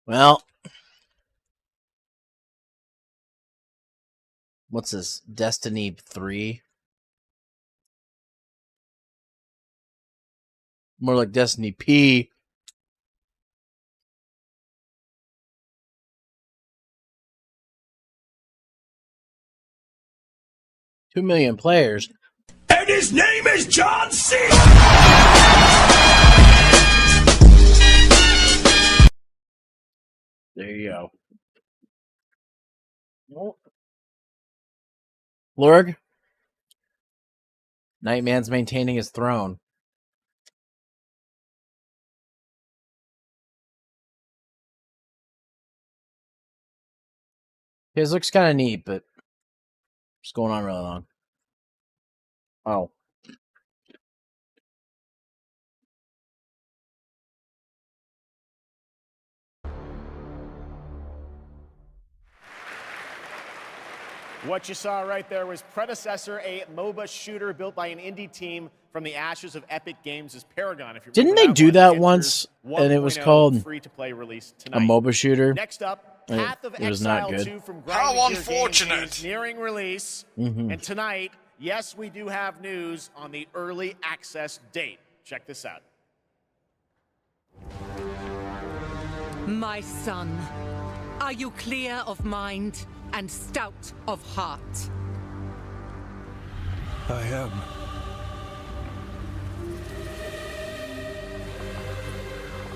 Well, what's this? Destiny 3? More like Destiny P. $2 million players. And his name is John C. There you go. Lurg? Nightman's maintaining his throne. His looks kind of neat, but it's going on really long. Oh. What you saw right there was Predecessor, a MOBA shooter built by an indie team from the ashes of Epic Games' Paragon. If you Didn't they do that once, and it was called free-to-play release a tonight. MOBA shooter? Next up, It Path of was Exile not good. 2 from How Grinding Gear unfortunate. Games is nearing release. Mhm. And tonight, yes, we do have news on the early access date. Check this out. My son, are you clear of mind and stout of heart? I am.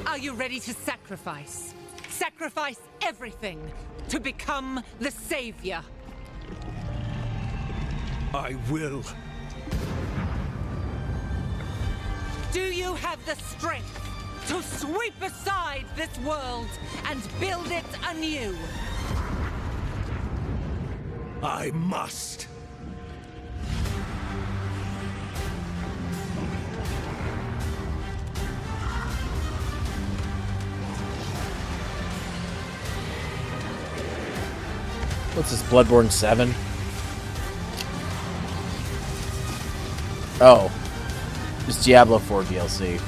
Are you ready to sacrifice? Sacrifice everything to become the savior? I will. Do you have the strength to sweep aside this world and build it anew? I must. What's this, Bloodborne 7? Oh. It's Diablo 4 DLC.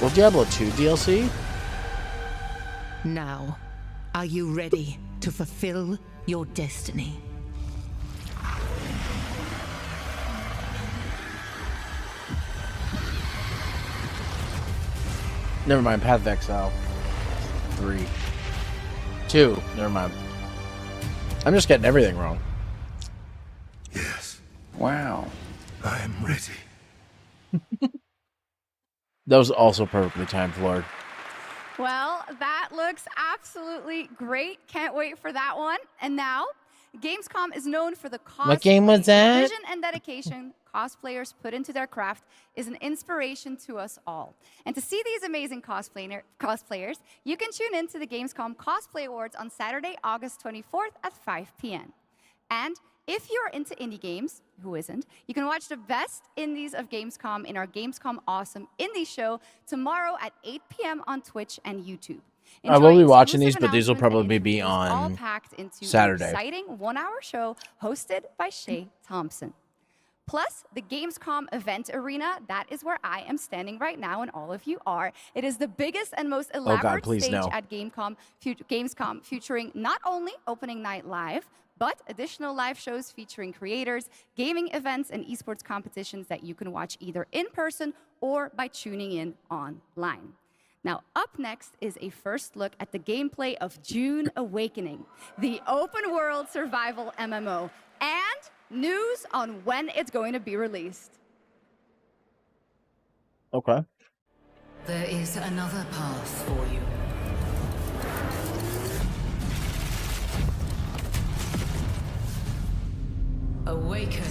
Well, Diablo 2 DLC? Now, are you ready to fulfill your destiny? Never mind, Path of Exile 3. 2. Never mind. I'm just getting everything wrong. Yes. Wow. I am ready. That was also perfectly timed, Lord. Well, that looks absolutely great. Can't wait for that one. And now, Gamescom is known for the What game was that? vision and dedication cosplayers put into their craft is an inspiration to us all. And to see these amazing cosplayers, you can tune in to the Gamescom Cosplay Awards on Saturday, August 24th at 5 p.m. And if you're into indie games, who isn't, you can watch the best indies of Gamescom in our Gamescom Awesome Indie Show tomorrow at 8 p.m. on Twitch and YouTube. I will be Enjoy watching these, exclusive but these will announcements and probably be interviews all on packed into Saturday. An exciting one-hour show hosted by Shay Thompson. Plus, the Gamescom event arena, that is where I am standing right now, and all of you are. It is the biggest and most elaborate please stage no. at Gamescom, featuring not only opening night live, but additional live shows featuring creators, gaming events, and esports competitions that you can watch either in person or by tuning in online. Now, up next is a first look at the gameplay of June Awakening, the open-world survival MMO, and news on when it's going to be released. Okay. There is another path for you. Awaken.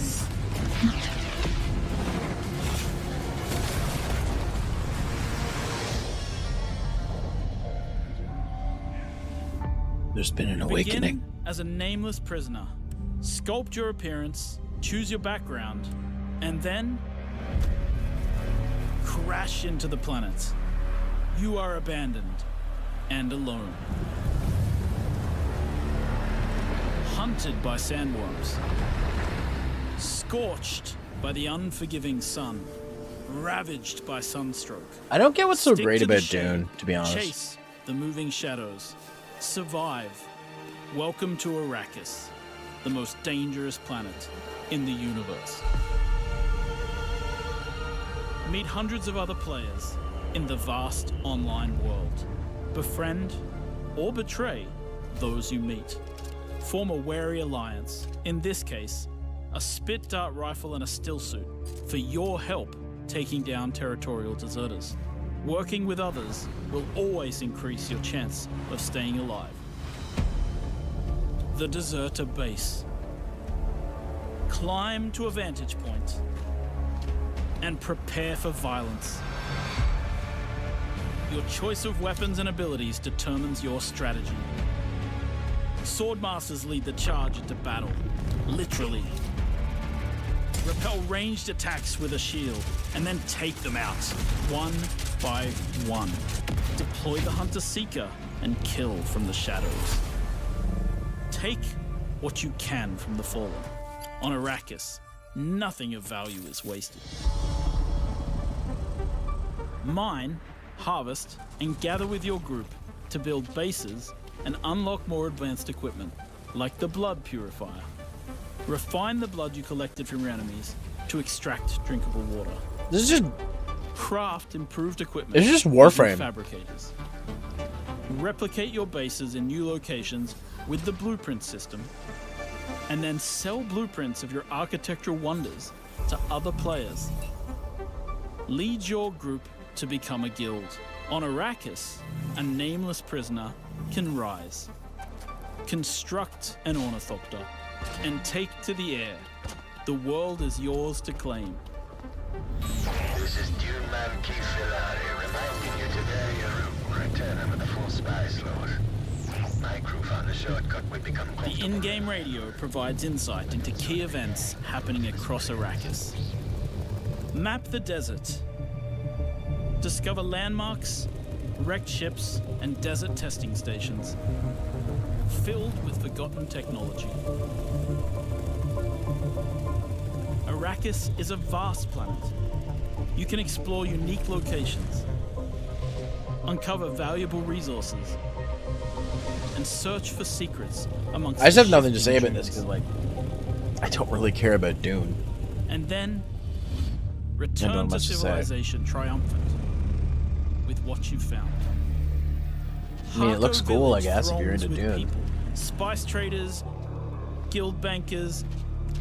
There's been an awakening. Begin as a nameless prisoner. Sculpt your appearance, choose your background, and then crash into the planet. You are abandoned and alone. Hunted by sandworms. Scorched by the unforgiving sun. Ravaged by sunstroke. I don't get what's so Stick great to the about shade, Dune, to be honest. Chase the moving shadows. Survive. Welcome to Arrakis, the most dangerous planet in the universe. Meet hundreds of other players in the vast online world. Befriend or betray those you meet. Form a wary alliance, in this case, a spit dart rifle and a still suit, for your help taking down territorial deserters. Working with others will always increase your chance of staying alive. The Deserter Base. Climb to a vantage point and prepare for violence. Your choice of weapons and abilities determines your strategy. Swordmasters lead the charge into battle, literally. Repel ranged attacks with a shield, and then take them out, one by one. Deploy the Hunter-Seeker and kill from the shadows. Take what you can from the Fallen. On Arrakis, nothing of value is wasted. Mine, harvest, and gather with your group to build bases and unlock more advanced equipment, like the Blood Purifier. Refine the blood you collected from your enemies to extract drinkable water. This is just... Craft improved equipment. It's just using Warframe. Fabricators. Replicate your bases in new locations with the blueprint system, and then sell blueprints of your architectural wonders to other players. Lead your group to become a guild. On Arrakis, a nameless prisoner can rise. Construct an ornithopter and take to the air. The world is yours to claim. This is Dune Man Keith Filari reminding you to vary your route and return with a full spy slot. My crew found a shortcut we become The comfortable. in-game radio provides insight into key events happening across Arrakis. Map the desert. Discover landmarks, wrecked ships, and desert testing stations filled with forgotten technology. Arrakis is a vast planet. You can explore unique locations, uncover valuable resources, and search for secrets amongst I just the have nothing to shifting say about this, dunes. because, like, I don't really care about Dune. And then I don't return have to much to say. civilization triumphant with what you found. I mean, it looks Harco cool, I Village guess, if you're throngs into with Dune. people, spice traders, guild bankers,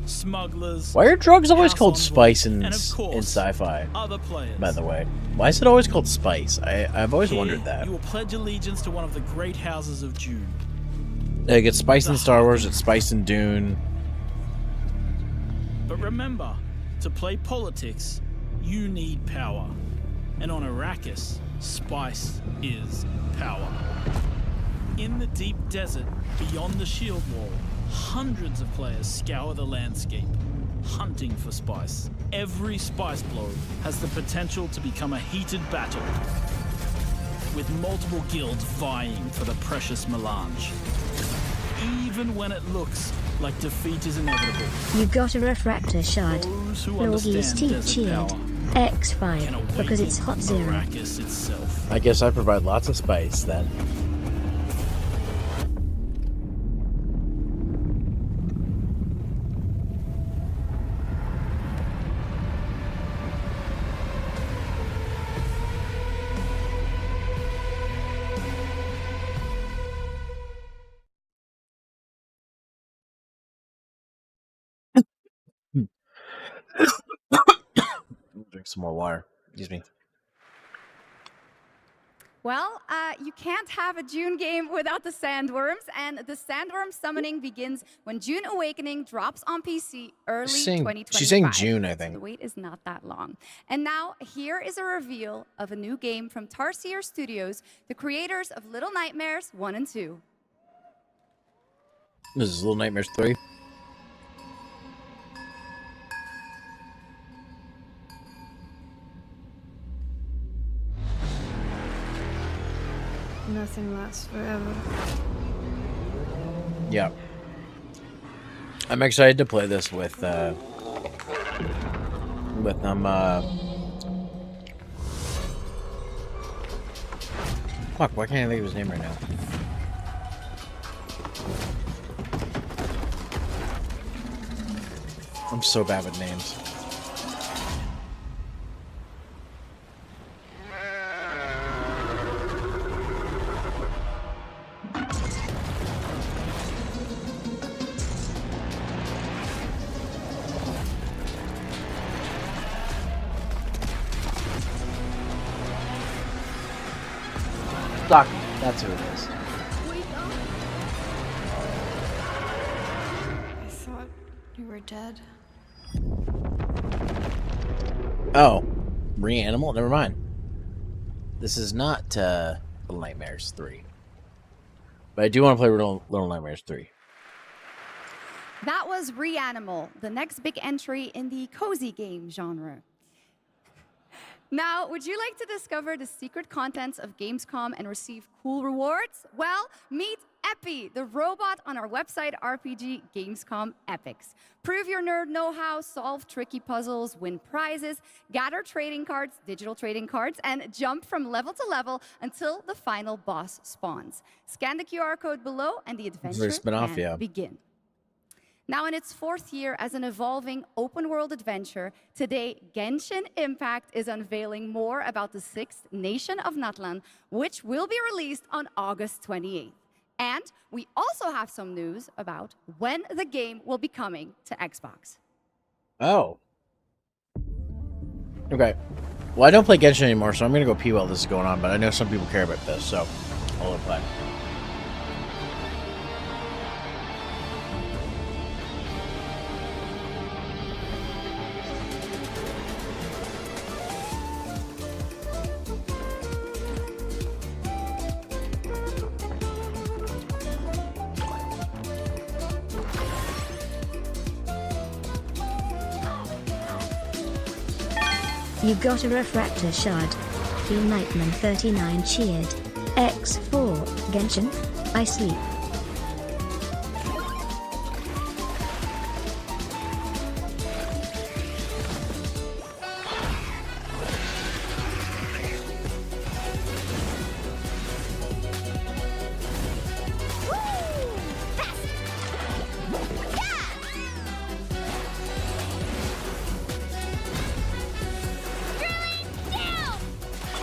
smugglers. Why are drugs always house called envoys, spice in and of course, sci-fi? other players. By the way, why is it always called spice? I've always Here, wondered that. You will pledge allegiance to one of the great houses of Dune. Like, it's spice in Star Wars, it's spice in Dune. But remember, to play politics, you need power. And on Arrakis, spice is power. In the deep desert, beyond the shield wall, hundreds of players scour the landscape, hunting for spice. Every spice blow has the potential to become a heated battle, with multiple guilds vying for the precious melange. Even when it looks like defeat is inevitable, You got a refractor shard. those who Lorgie's understand teeth desert cheered. power X5, because it's hot zero. Arrakis itself. I guess I provide lots of spice, then. Drink some more water. Excuse me. Well, you can't have a June game without the Sandworms, and the Sandworm summoning begins when June Awakening drops on PC early 2025. She's saying June, I So think. the wait is not that long. And now, here is a reveal of a new game from Tarsier Studios, the creators of Little Nightmares 1 and 2. This is Little Nightmares 3. Nothing lasts forever. Yeah. I'm excited to play this with fuck, why can't I think of his name right now? I'm so bad with names. Doc, that's who it is. I thought you were dead. Oh, Reanimal? Never mind. This is not Little Nightmares 3. But I do want to play Little Nightmares 3. That was Reanimal, the next big entry in the cozy game genre. Now, would you like to discover the secret contents of Gamescom and receive cool rewards? Well, meet Epi, the robot on our website RPG Gamescom Epics. Prove your nerd know-how, solve tricky puzzles, win prizes, gather trading cards, digital trading cards, and jump from level to level until the final boss spawns. Scan the QR code below and the adventure can begin. Now in its 4th year as an evolving open-world adventure, today Genshin Impact is unveiling more about the 6th Nation of Natlan, which will be released on August 28th. And we also have some news about when the game will be coming to Xbox. Oh. Okay. Well, I don't play Genshin anymore, so I'm going to go pee while this is going on, but I know some people care about this, so I'll play. You got a refractor shard. Team Nightman 39 cheered. X4, Genshin. I sleep.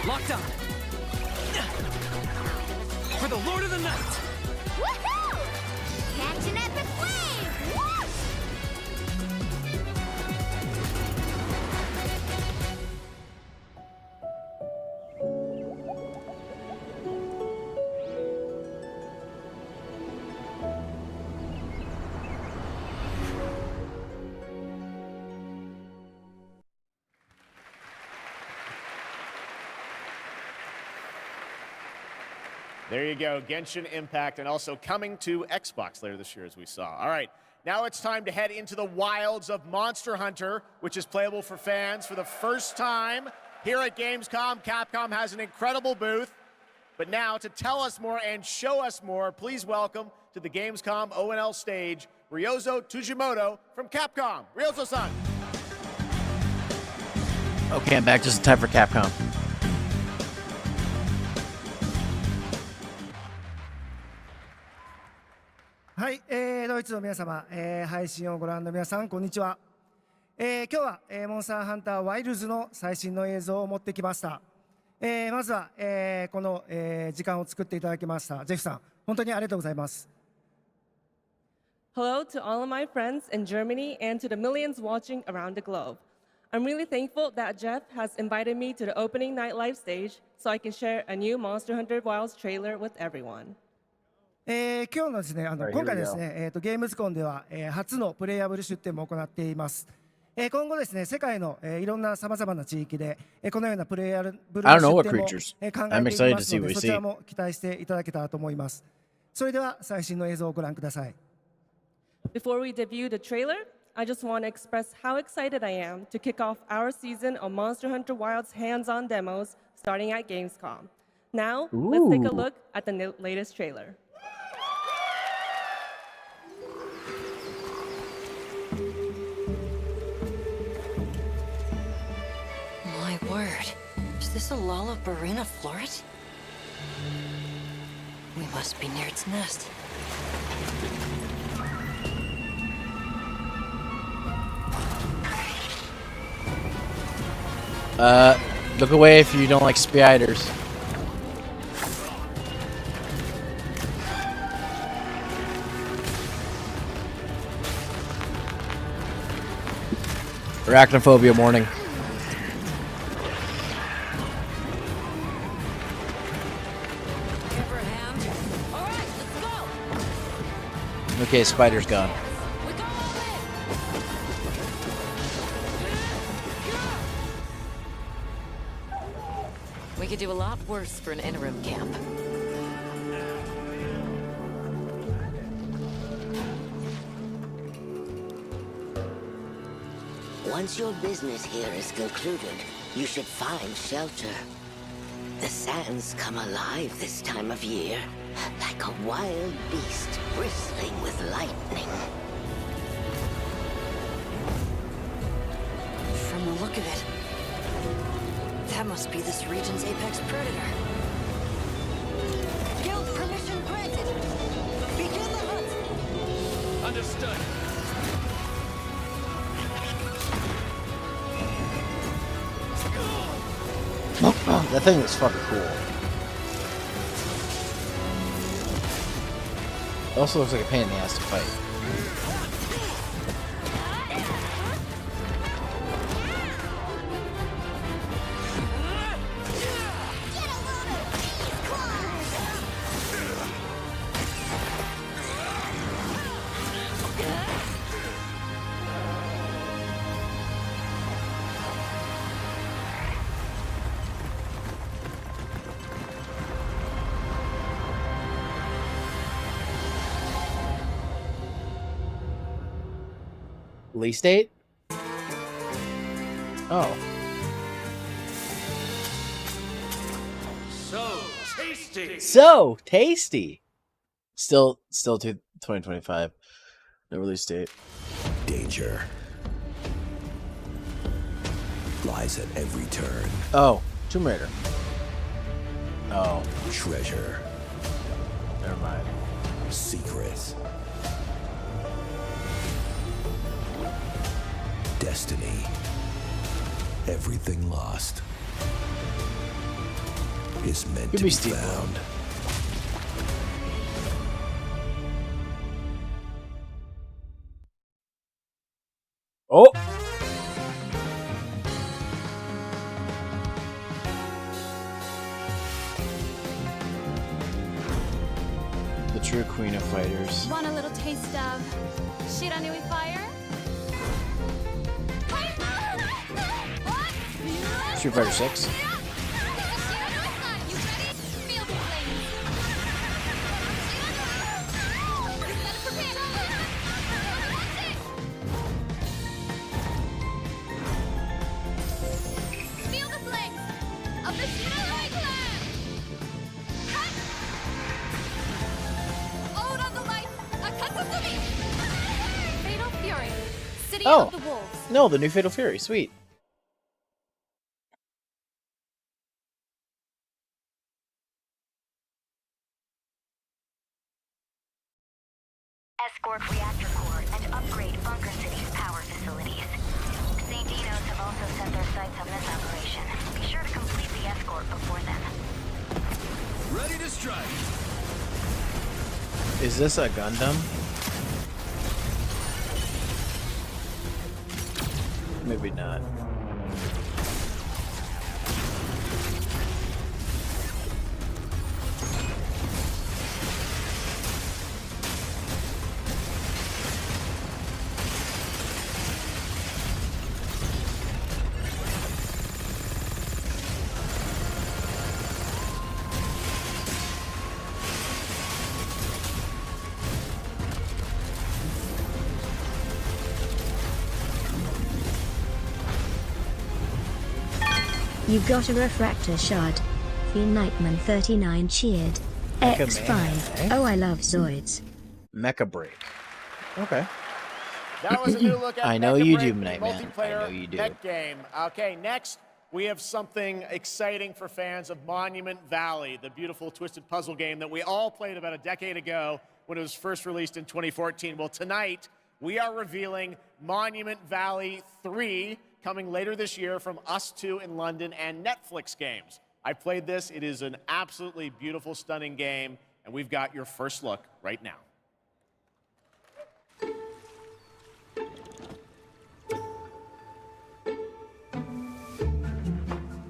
Locked on. For the Lord of the Night. Woohoo! Catch an epic wave! Whoosh! There you go, Genshin Impact, and also coming to Xbox later this year, as we saw. All right, now it's time to head into the wilds of Monster Hunter, which is playable for fans for the first time here at Gamescom. Capcom has an incredible booth. But now, to tell us more and show us more, please welcome to the Gamescom ONL stage, Ryozo Tujimoto from Capcom. Ryozo-san. Okay, I'm back just in time for Capcom. はい、ドイツの皆様、配信をご覧の皆さん、こんにちは。今日は、モンスターハンターワイルズの最新の映像を持ってきました。まずは、この、時間を作っていただきましたジェフさん、本当にありがとうございます。Hello to all of my friends in Germany and to the millions watching around the globe. I'm really thankful that Geoff has invited me to the opening night live stage so I can share a new Monster Hunter Wilds trailer with everyone. 今日のですね、今回ですね、ゲームズコンでは、初のプレイアブル出展も行っています。今後ですね、世界の、いろんな様々な地域で、このようなプレイアブル出展も、考えていますので、そちらも期待していただけたらと思います。それでは最新の映像をご覧ください。Before we debut the trailer, I just want to express how excited I am to kick off our season of Monster Hunter Wilds hands-on demos starting at Gamescom. Now, let's take a Ooh. look at the latest trailer. My word. Is this a Lollabarina floret? We must be near its nest. Look away if you don't like spiders. Arachnophobia warning. Okay, spider's gone. We could do a lot worse for an interim camp. Once your business here is concluded, you should find shelter. The sands come alive this time of year, like a wild beast bristling with lightning. From the look of it, that must be this region's apex predator. Guild permission granted. Begin the hunt. Understood. That thing is fucking cool. It also looks like a pain in the ass to fight. Release date? Oh. So tasty. So tasty. Still 2025. No release date. Danger lies at every turn. Oh, Tomb Raider. Oh. Treasure. Never mind. Secret. Destiny. Everything lost is meant to be found. Oh! The true queen of fighters. Want a little taste of Shiranui fire? Street Fighter 6. Feel the flames of the Shiranui clan! Ode on the light, Akatsumi! Fatal Fury, City Oh. of the Wolves. No, the new Fatal Fury. Sweet. Escort reactor core and upgrade Bunker City's power facilities. St. Dino's have also set their sights on this operation. Be sure to complete the escort before then. Ready to strike. Is this a Gundam? Maybe not. You got a refractor shard. Fiend Nightman 39 cheered. Mecha X5. Man, eh? Oh, I love Zoids. Mecha Break. Okay. That was a new look at I know Mecha you Break, do, the Nightman. I multiplayer know you do. mech game. Okay, next we have something exciting for fans of Monument Valley, the beautiful twisted puzzle game that we all played about a decade ago when it was first released in 2014. Well, tonight we are revealing Monument Valley 3, coming later this year from Us 2 in London and Netflix Games. I played this. It is an absolutely beautiful, stunning game, and we've got your first look right now.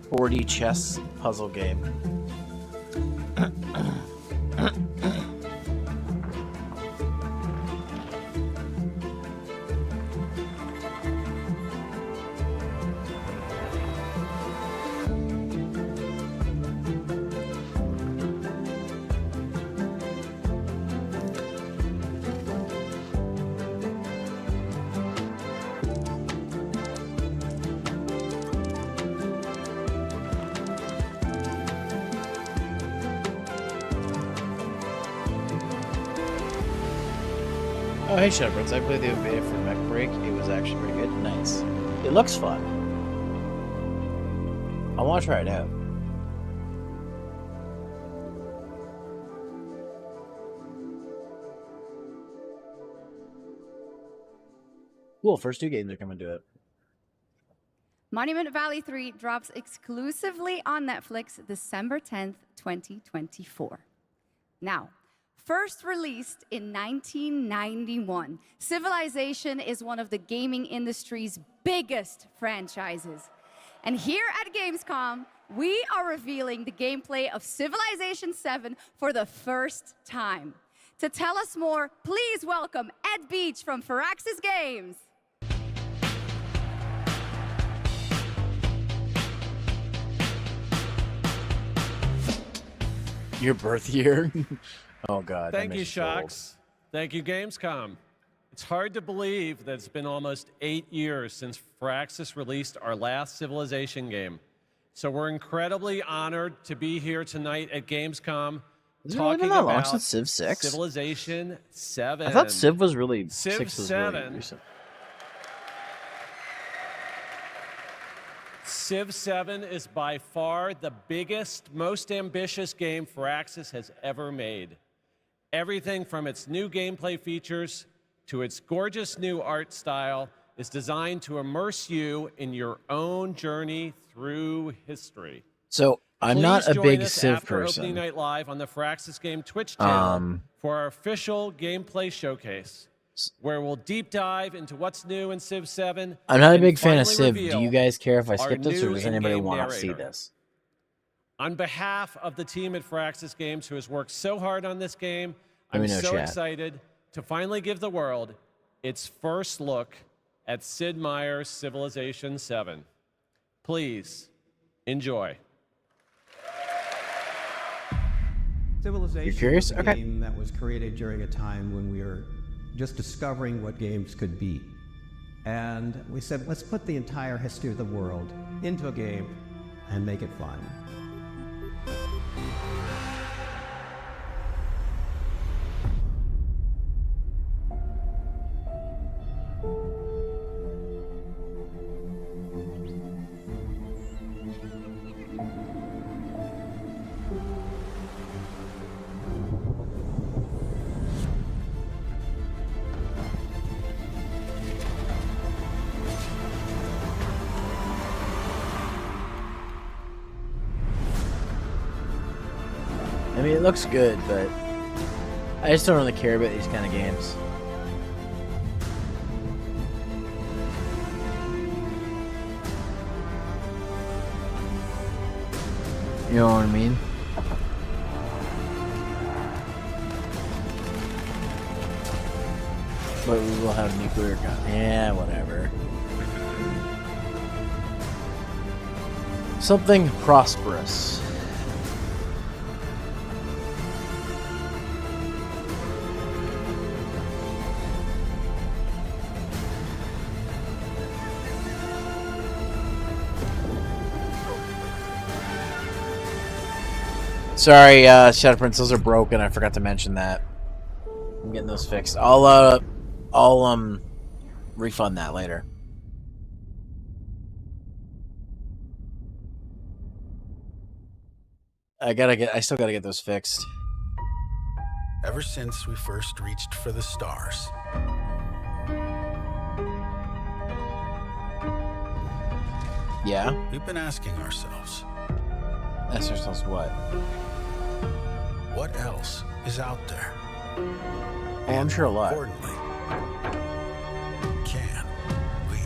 40 chess puzzle game. Oh, hey, Shepherds. I played the beta for Mech Break. It was actually pretty good. Nice. It looks fun. I want to try it out. Cool. First 2 games are coming to it. Monument Valley 3 drops exclusively on Netflix December 10th, 2024. Now, first released in 1991, Civilization is one of the gaming industry's biggest franchises. And here at Gamescom, we are revealing the gameplay of Civilization 7 for the first time. To tell us more, please welcome Ed Beach from Firaxis Games. Your birth year? Oh, God. Thank you, Shocks. Thank you, Gamescom. It's hard to believe that it's been almost 8 years since Firaxis released our last Civilization game. So we're incredibly honored to be here tonight at Gamescom talking that about long since Civ 6? Civilization 7. I thought Civ was really... Civ 6 was 7. really recent. Civ 7 is by far the biggest, most ambitious game Firaxis has ever made. Everything from its new gameplay features to its gorgeous new art style is designed to immerse you in your own journey through history. So, I'm Please not a join big us Civ after person. Opening Night Live on the Firaxis Game Twitch channel for our official gameplay showcase, where we'll deep dive into what's new in Civ 7. I'm not a and big fan of finally Civ. Do reveal you guys care if I our skip this, or new does anybody in-game want to see narrator. this? On behalf of the team at Firaxis Games who has worked so hard on this game, Let I'm me know, so chat. excited to finally give the world its first look at Sid Meier's Civilization 7. Please, enjoy. Civilization You're curious? was a Okay. game that was created during a time when we were just discovering what games could be. And we said, let's put the entire history of the world into a game and make it fun. I mean, it looks good, but I just don't really care about these kind of games. You know what I mean? But we will have nuclear yeah, whatever. Something prosperous. Sorry, Shadow Prince, those are broken. I forgot to mention that. I'm getting those fixed. I'll refund that later. I still gotta get those fixed. Ever since we first reached for the stars, yeah, we've been asking ourselves. Ask ourselves what? What else is out there? Oh, I'm sure a lot. Importantly, can we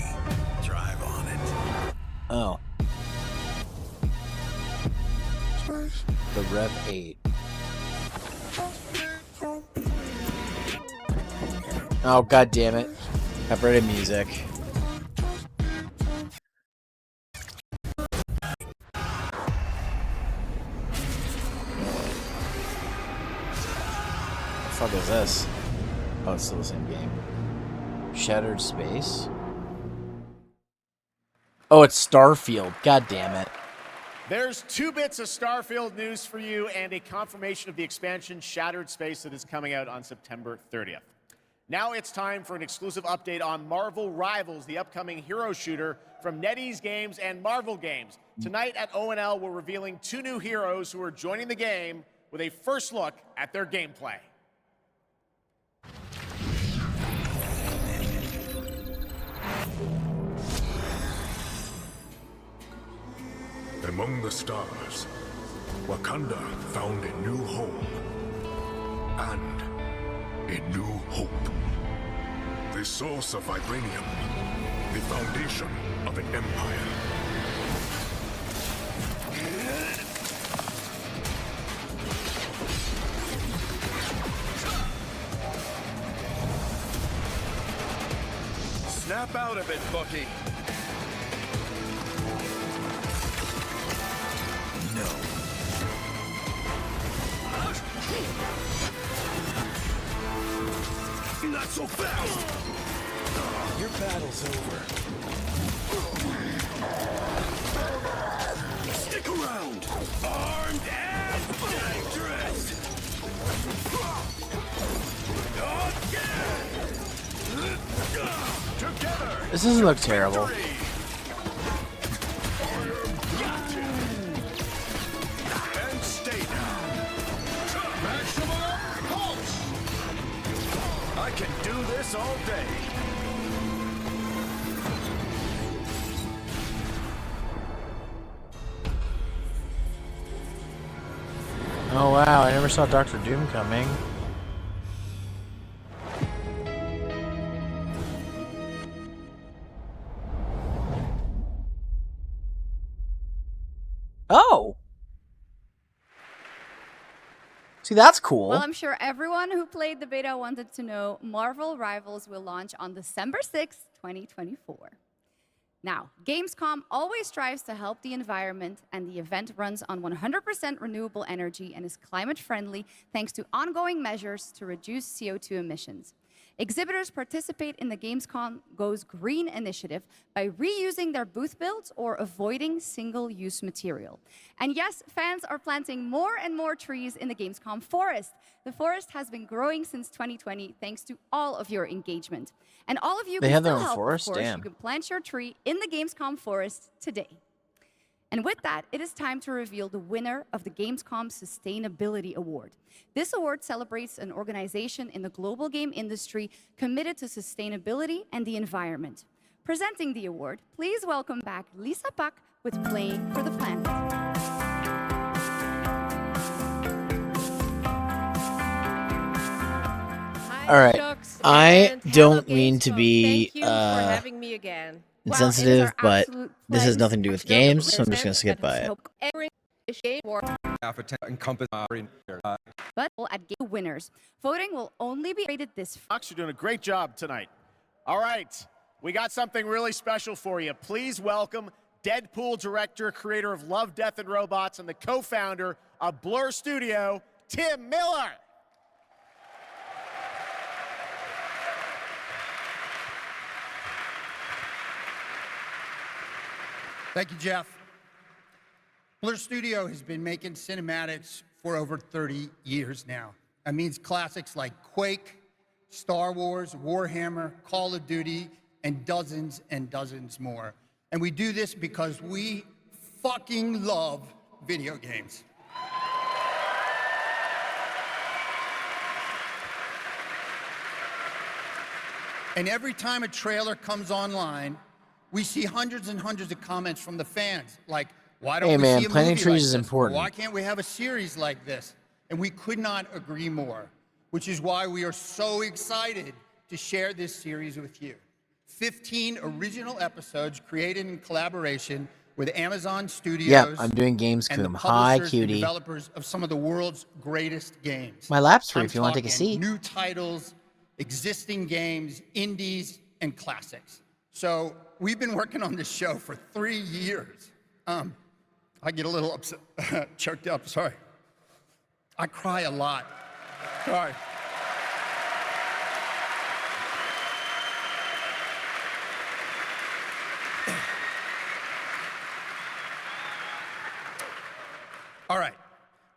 drive on it? Oh. The Rev 8. Oh, god damn it. Copyrighted music. What the fuck is this? Oh, it's still the same game. Shattered Space? Oh, it's Starfield. God damn it. There's 2 bits of Starfield news for you and a confirmation of the expansion Shattered Space that is coming out on September 30th. Now it's time for an exclusive update on Marvel Rivals, the upcoming hero shooter from NetEase Games and Marvel Games. Tonight at ONL, we're revealing 2 new heroes who are joining the game with a first look at their gameplay. Among the stars, Wakanda found a new home and a new hope. The source of vibranium, the foundation of an empire. Snap out of it, Bucky. Not so fast! Your battle's over. Stick around! Armed and dangerous! Together! This doesn't look terrible. And stay down. Maximum pulse! I can do this all day. Oh wow, I never saw Dr. Doom coming. Oh! See, that's cool. Well, I'm sure everyone who played the beta wanted to know Marvel Rivals will launch on December 6th, 2024. Now, Gamescom always strives to help the environment, and the event runs on 100% renewable energy and is climate friendly thanks to ongoing measures to reduce CO2 emissions. Exhibitors participate in the Gamescom Goes Green initiative by reusing their booth builds or avoiding single-use material. And yes, fans are planting more and more trees in the Gamescom forest. The forest has been growing since 2020 thanks to all of your engagement. And all of you They can have their still own help, forest? of course. Damn. You can plant your tree in the Gamescom forest today. And with that, it is time to reveal the winner of the Gamescom Sustainability Award. This award celebrates an organization in the global game industry committed to sustainability and the environment. Presenting the award, please welcome back Lisa Pak with Playing for the Planet. All right, Shucks, I and don't hello, mean to Gamescom. be Thank you for having me again. insensitive, but this has pleasure nothing to do with games, so I'm just gonna skip by it. But at game winners, voting will only be rated this. Fox, you're doing a great job tonight. All right, we got something really special for you. Please welcome Deadpool director, creator of Love, Death, and Robots, and the co-founder of Blur Studio, Tim Miller. Thank you, Jeff. Blur Studio has been making cinematics for over 30 years now. That means classics like Quake, Star Wars, Warhammer, Call of Duty, and dozens more. And we do this because we fucking love video games. And every time a trailer comes online, we see hundreds and hundreds of comments from the fans, like, why don't we see a planting movie trees like is this? important. Why can't we have a series like this? And we could not agree more, which is why we are so excited to share this series with you. 15 original episodes created in collaboration with Amazon Studios. Yep, I'm doing and the Gamescom. Hi, publishers and cutie. developers of some of the world's greatest games. My lap's free I'm if you want to take a talking seat. New titles, existing games, indies, and classics. So we've been working on this show for 3 years. I get a little upset, choked up, sorry. I cry a lot. Sorry. All right,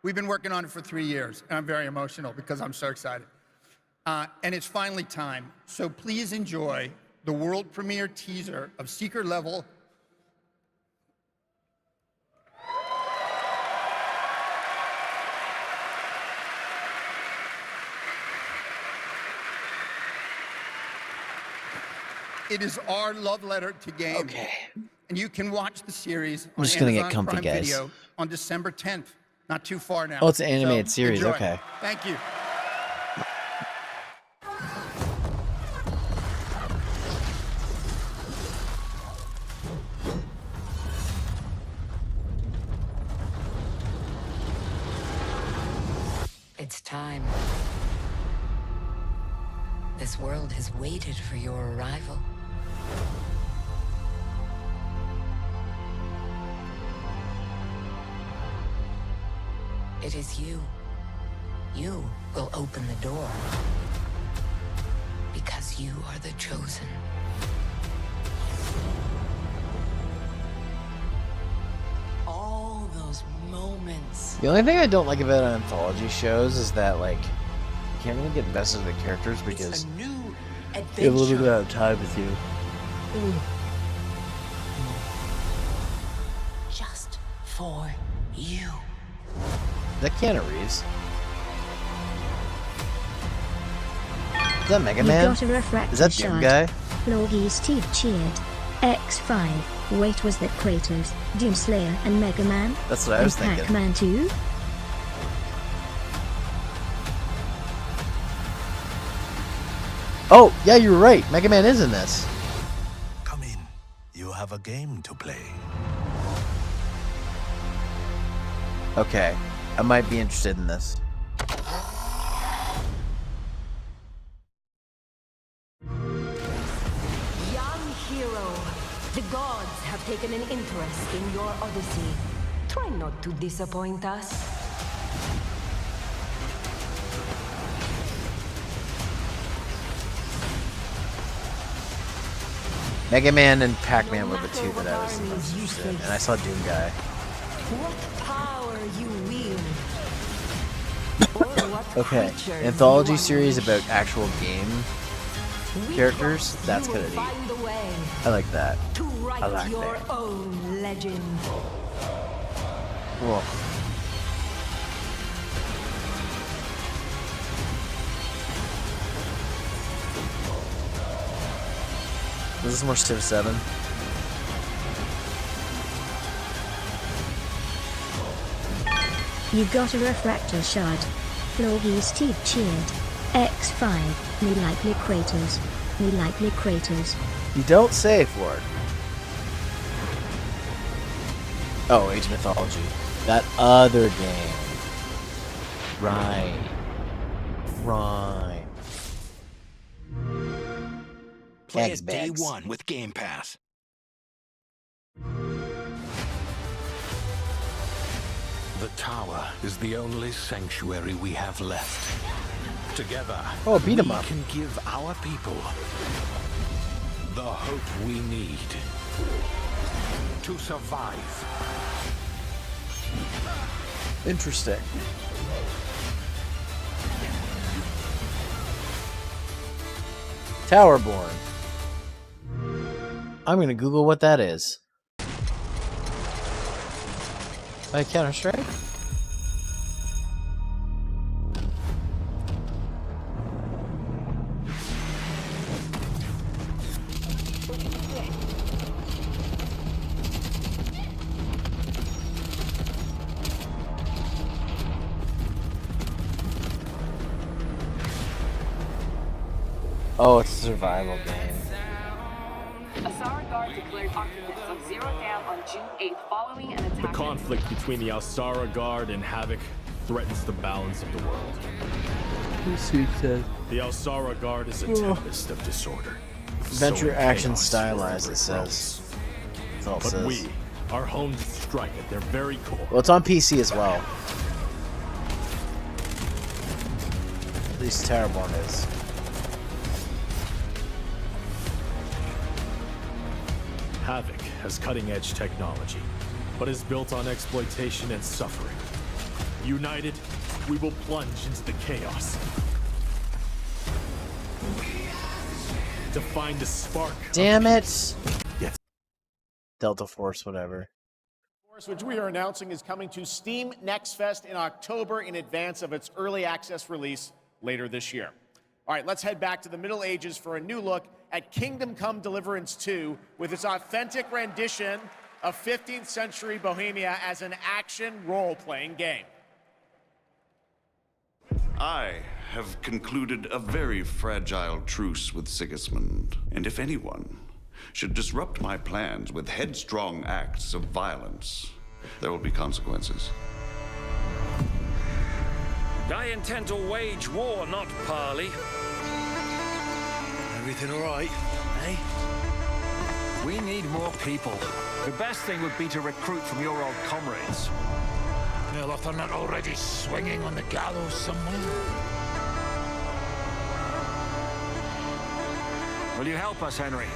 we've been working on it for 3 years, and I'm very emotional because I'm so excited. And it's finally time, so please enjoy the world premiere teaser of Secret Level. It is our love letter to games. Okay. And you can watch the series on just gonna get Amazon comfy, Prime guys. Video on December 10th. Not too far now. Oh, it's an animated series, enjoy. okay. Thank you. It's time. This world has waited for your arrival. It is you. You will open the door. Because you are the chosen. All those moments. The only thing I don't like about anthology shows is that, like, you can't really get invested in the characters because you have a little bit of time with you. Just for you. Is that Keanu Reeves? Is that Mega Man? You got a refractor Is that Doom shard. guy? Logie's teeth cheered. X5. Wait, was that Kratos, Doomslayer, and Mega Man? That's what I was thinking. Pac-Man 2? Oh, yeah, you were right. Mega Man is in this. Come in. You have a game to play. Okay, I might be interested in this. Young hero, the gods have taken an interest in your odyssey. Try not to disappoint us. Mega Man and Pac-Man were the two that I was most interested in, and I saw Doom Guy. What power you wield. Or what Okay, creatures anthology you series unleash. about actual game characters. That's You kind will of neat. find a way I like that. to write I like your that. own legend. Cool. This is more Civ 7. You got a refractor shard. Logie's teeth cheered. X5. Me likely Kratos. Me likely Kratos. You don't say, Ford. Oh, Age of Mythology. That other game. Right. Right. Play Eggs it day bags. one with Game Pass. The tower is the only sanctuary we have left. Together, Oh, beat 'em we up. can give our people the hope we need to survive. Interesting. Towerborn. I'm gonna Google what that is. By Counter-Strike? Oh, it's a survival game. Asara Guard declared occupants of Zero Dam on June 8th following an attack. The conflict between the Asara Guard and Havoc threatens the balance of the world. The Asara Guard is a tempest of disorder. Adventure Sowing action chaos stylized, wherever it says. That's all it But says. we are honed to strike at their very core. Well, it's on PC as well. At least Towerborn is. Havoc has cutting-edge technology, but is built on exploitation and suffering. United, we will plunge into the chaos. To find a spark. Damn it! Delta Force, whatever. Which we are announcing is coming to Steam Next Fest in October in advance of its early access release later this year. All right, let's head back to the Middle Ages for a new look at Kingdom Come Deliverance 2 with its authentic rendition of 15th century Bohemia as an action role-playing game. I have concluded a very fragile truce with Sigismund, and if anyone should disrupt my plans with headstrong acts of violence, there will be consequences. I intend to wage war, not parley. Everything all right, eh? We need more people. The best thing would be to recruit from your old comrades. Well, if they're not already swinging on the gallows somewhere. Will you help us, Henry?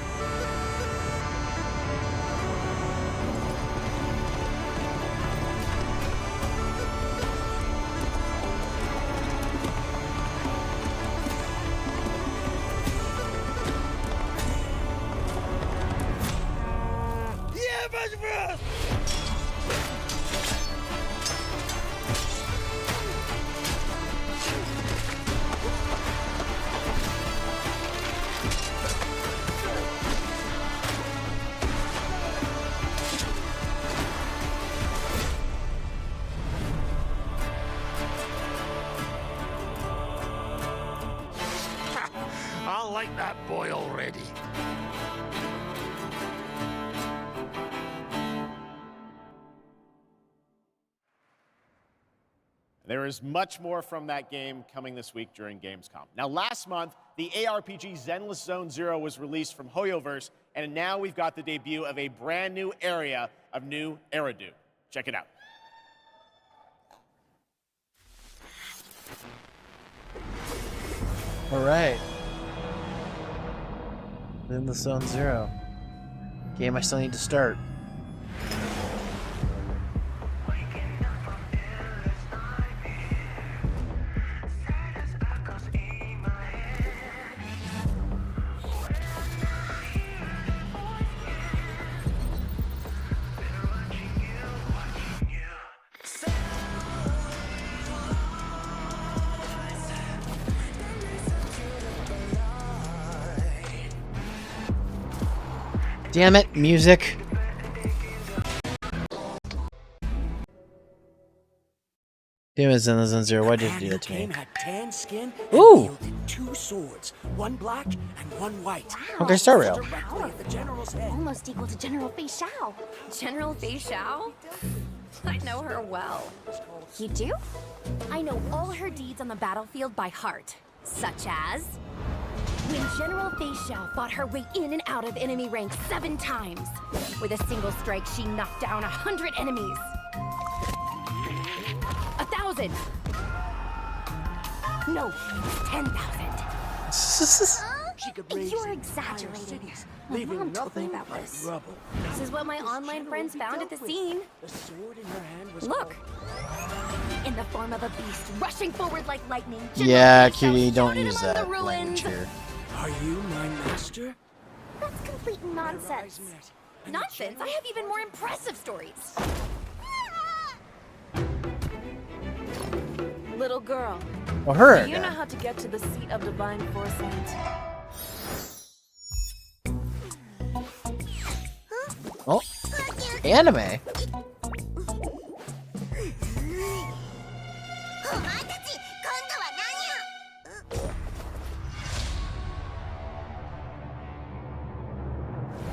I like that boy already. There is much more from that game coming this week during Gamescom. Now, last month, the ARPG Zenless Zone Zero was released from Hoyoverse, and now we've got the debut of a brand new area of New Eridu. Check it out. All right. Then the Zone Zero. Game I still need to start. Damn it, music. Damn it, Zen Zero, why did you do that to me? Had tan skin and Ooh! wielded 2 swords, one black and one white. Okay, Star Rail. Directly at the general's head. Almost equal to General Fei Xiao. General Fei Xiao? I know her well. You do? I know all her deeds on the battlefield by heart, such as when General Fei Xiao fought her way in and out of enemy ranks 7 times. With a single strike, she knocked down 100 enemies. 1,000. No, 10,000. You're exaggerating. My mom told me that was. This is what my online friends found at the scene. Look. In the form of a beast, rushing forward like lightning. Yeah, cutie, don't use that language here. Are you my master? That's complete nonsense. Nonsense? I have even more impressive stories. Little girl. Oh, her Do you know again. how to get to the seat of divine foresight? Oh, anime.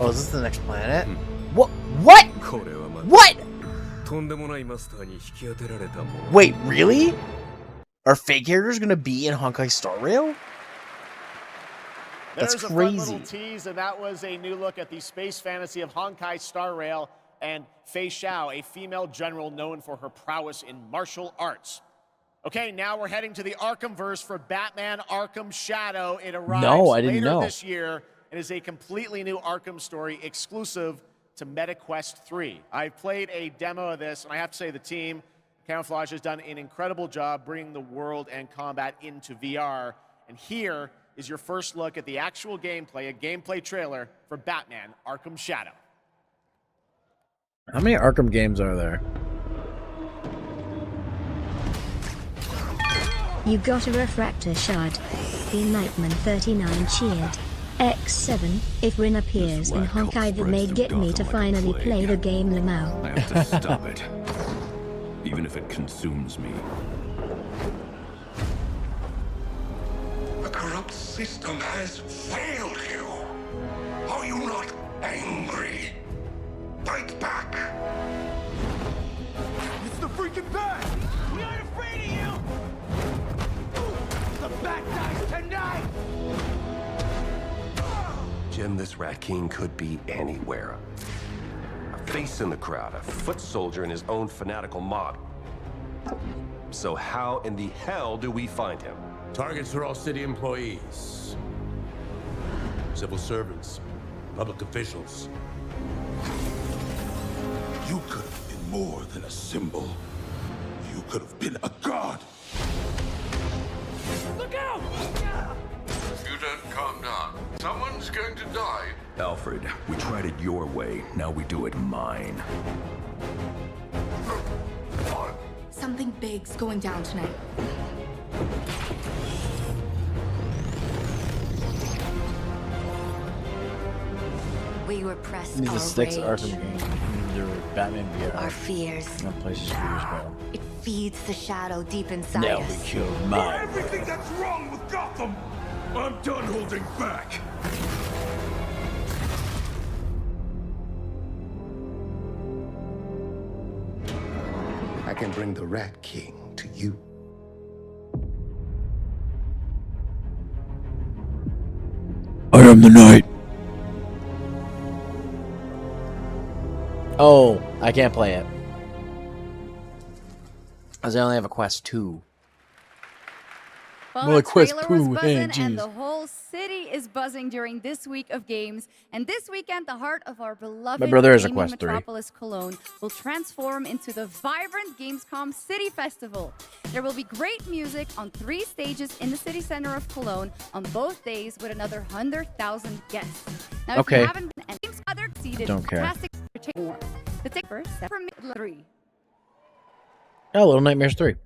Oh, is this the next planet? What? What? What? Wait, really? Are fake characters gonna be in Honkai Star Rail? That's There's a fun crazy. little tease, and that was a new look at the space fantasy of Honkai Star Rail and Fei Xiao, a female general known for her prowess in martial arts. Okay, now we're heading to the Arkhamverse for Batman Arkham Shadow. It arrives I didn't later know. this year and is a completely new Arkham story exclusive to MetaQuest 3. I've played a demo of this, and I have to say the team, Camouflage, has done an incredible job bringing the world and combat into VR. And here is your first look at the actual gameplay, a gameplay trailer for Batman Arkham Shadow. How many Arkham games are there? You got a refractor shard. The Nightman 39 cheered. X7, if Rin appears in Honkai, that may get me to finally play the game Lamau. I have to stop it, even if it consumes me. The corrupt system has failed you. Are you not angry? Fight back. It's the freaking bat! We aren't afraid of you! The bat dies tonight! Jim, this Rat King could be anywhere. A face in the crowd, a foot soldier in his own fanatical mob. So how in the hell do we find him? Targets are all city employees, civil servants, public officials. You could have been more than a symbol. You could have been a god. Look out! If you don't calm down, someone's going to die. Alfred, we tried it your way, now we do it mine. Something big's going down tonight. We repress These are our the six rage, Arkham games. They're Batman VR. our fears. No places years ago. It feeds the shadow deep inside Now us. we killed For mine. everything that's wrong with Gotham, I'm done holding back. I can bring the Rat King to you. I am the night. Oh, I can't play it. As I only have a Quest 2. Well, Well, the Quest trailer 2, was hey, buzzing, and jeez. the whole city is buzzing during this week of games. And this weekend, the heart of our beloved My brother has a gaming Quest 3. metropolis, Cologne, will transform into the vibrant Gamescom City Festival. There will be great music on 3 stages in the city center of Cologne on both days, with another 100,000 guests. Now, if Okay. you haven't been, and games other exceeded Don't care. fantastic more. The ticket first from 3. Oh, Little Nightmares 3.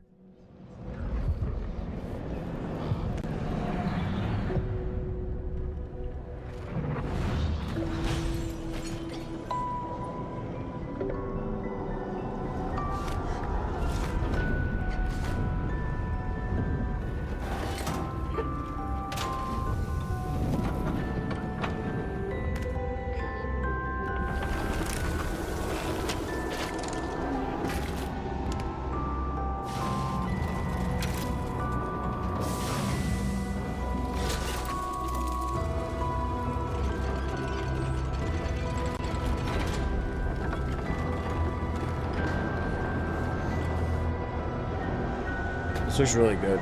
This looks really good.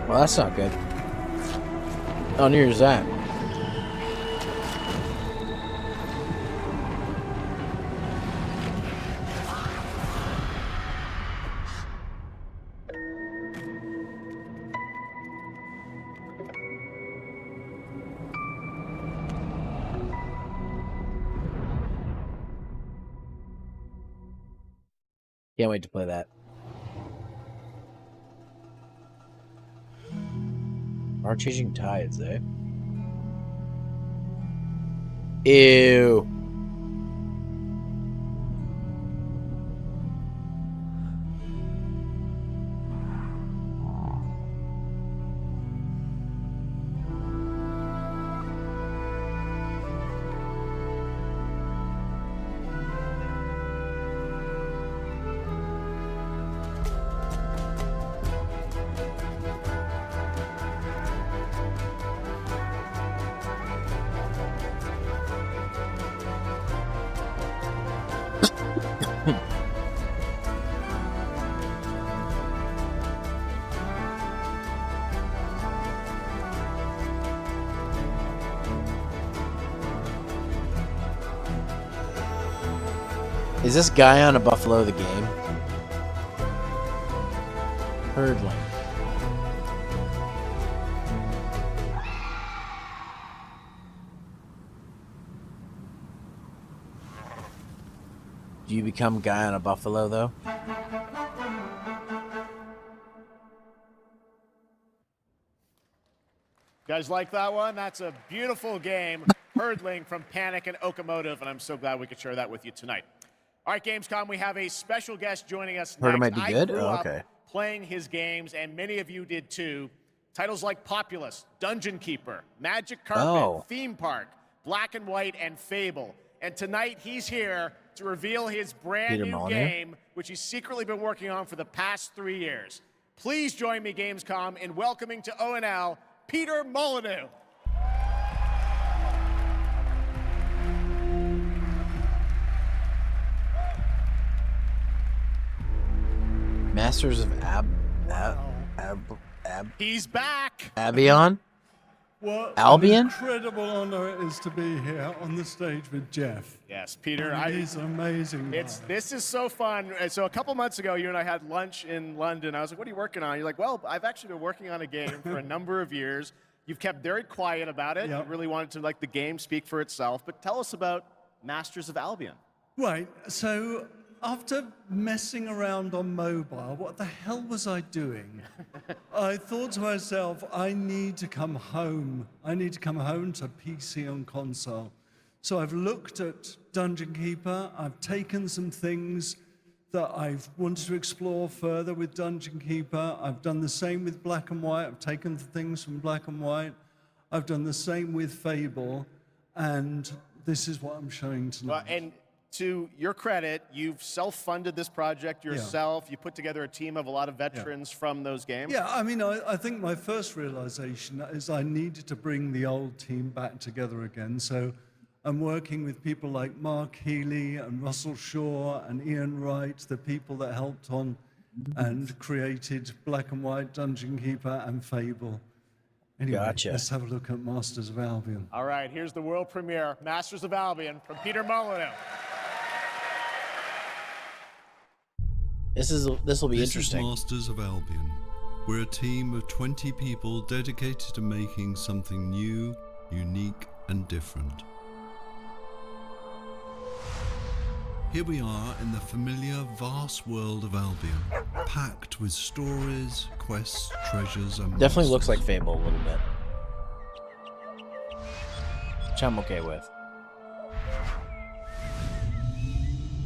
Well, that's not good. How near is that? Can't wait to play that. Are changing tides, eh? Ew. Is this guy on a buffalo the game? Herdling. Do you become guy on a buffalo though? Guys like that one? That's a beautiful game. Herdling from Panic and Okamotive, and I'm so glad we could share that with you tonight. All right, Gamescom, we have a special guest joining us next. Heard it might be good? I grew Oh, okay. up playing his games, and many of you did too. Titles like Populous, Dungeon Keeper, Magic Carpet, Theme Park, Black and White, and Fable. And tonight, he's here to reveal his brand new game, which he's secretly been working on for the past 3 years. Please join me, Gamescom, in welcoming to ONL, Peter Molyneux. Masters of He's back. Abion? What Albion? an incredible honor it is to be here on the stage with Geoff. Yes, Peter. He's an amazing guy. This is so fun. So a couple months ago, you and I had lunch in London. I was like, what are you working on? You're like, well, I've actually been working on a game for a number of years. You've kept very quiet about it. Yep. You really wanted to let the game speak for itself. But tell us about Masters of Albion. Right, so after messing around on mobile, what the hell was I doing? I thought to myself, I need to come home. I need to come home to PC and console. So I've looked at Dungeon Keeper. I've taken some things that I've wanted to explore further with Dungeon Keeper. I've done the same with Black and White. I've taken things from Black and White. I've done the same with Fable. And this is what I'm showing tonight. Well, and to your credit, you've self-funded this project yourself. You put together a team of a lot of veterans from those games. Yeah, I mean, I think my first realization is I needed to bring the old team back together again. So I'm working with people like Mark Healy and Russell Shaw and Ian Wright, the people that helped on and created Black and White, Dungeon Keeper, and Fable. Anyway, let's have a look at Masters of Albion. All right, here's the world premiere, Masters of Albion, from Peter Molyneux. This will be interesting. This is Masters of Albion. We're a team of 20 people dedicated to making something new, unique, and different. Here we are in the familiar, vast world of Albion, packed with stories, quests, treasures, and Definitely monsters. looks like Fable a little bit, which I'm okay with.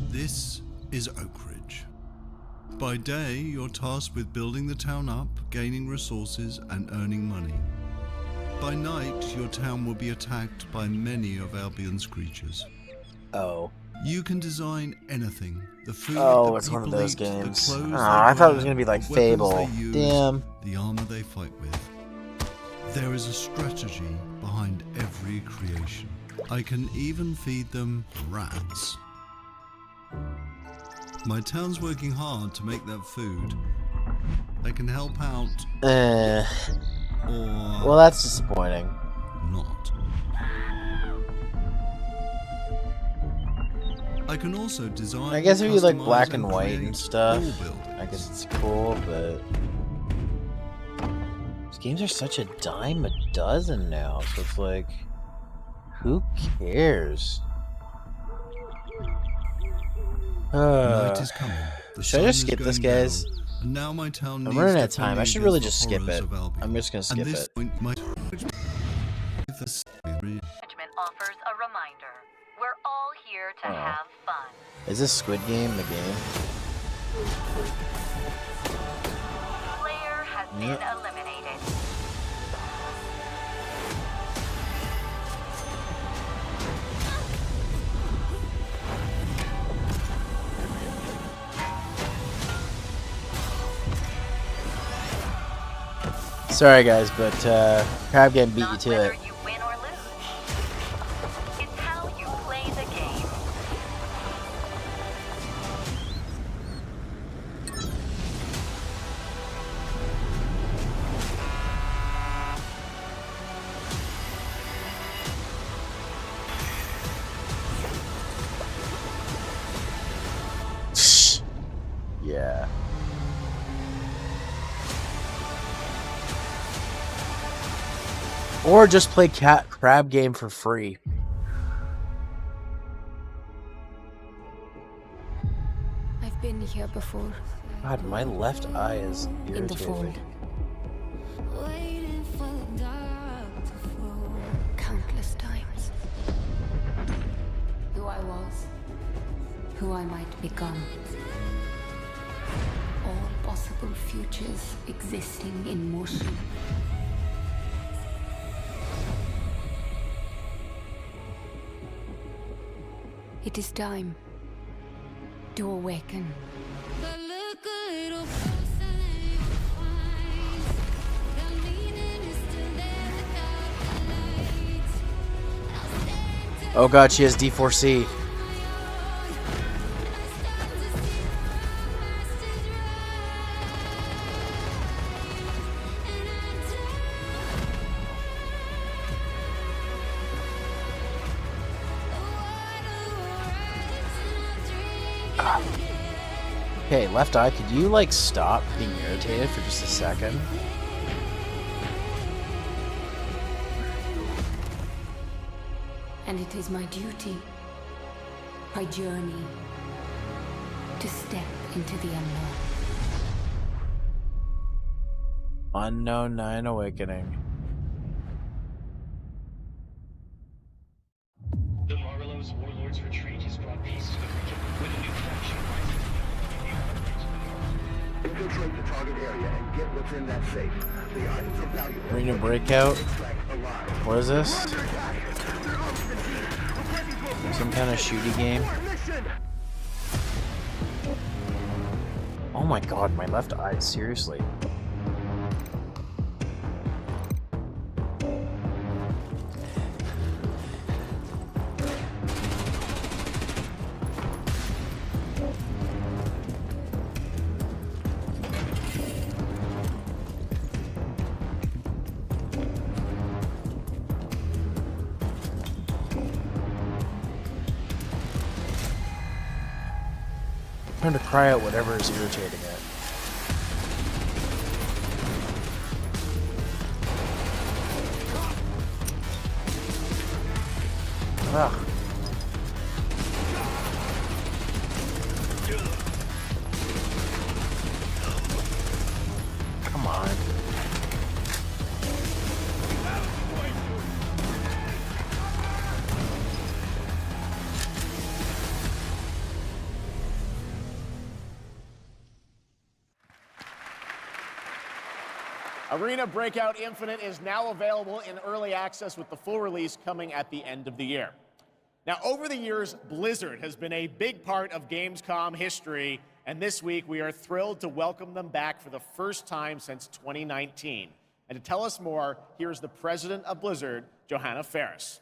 This is Oak Ridge. By day, you're tasked with building the town up, gaining resources, and earning money. By night, your town will be attacked by many of Albion's creatures. Oh. You can design anything. The food Oh, that it's one of people those eat, games. The clothes I they thought it was wear, gonna be like the weapons Fable. they use, Damn. the armor they fight with. There is a strategy behind every creation. I can even feed them rats. My town's working hard to make that food. I can help out. Or well, that's disappointing. Not. I can also design. I guess if you like customize, black and white and create stuff, wall buildings. I guess it's cool, but these games are such a dime a dozen now, so it's like, who cares? Night is coming. The Should I sun just is skip this, going guys? down, and now my town I'm needs running to out of time. I defend should really against just the skip it. horrors of Albion. I'm just gonna skip At this it. point, my Management offers a reminder. We're all here to Oh. have fun. Is this Squid Game the game? Player has been Yep. eliminated. Sorry guys, but Crab Game beat you to it. You win or lose. It's how you play the game. Yeah. Or just play Crab Game for free. I've been here before. God, my left eye is In the fold. irritating. Countless times. Who I was. Who I might become. All possible futures existing in motion. It is time to awaken. Oh god, she has D4C. Okay, left eye, could you like stop being irritated for just a second? And it is my duty, my journey, to step into the unknown. Unknown 9 Awakening. The Marvelos Warlords retreat has brought peace to the region when a new faction rises. Infiltrate the target area and get what's in that safe. The items are valuable. Arena Breakout. What is this? Some kind of shooty game. Oh my god, my left eye, seriously. I'm trying to cry out whatever is irritating it. Ugh. Come on. Arena Breakout Infinite is now available in early access with the full release coming at the end of the year. Now, over the years, Blizzard has been a big part of Gamescom history, and this week we are thrilled to welcome them back for the first time since 2019. And to tell us more, here's the president of Blizzard, Johanna Ferris.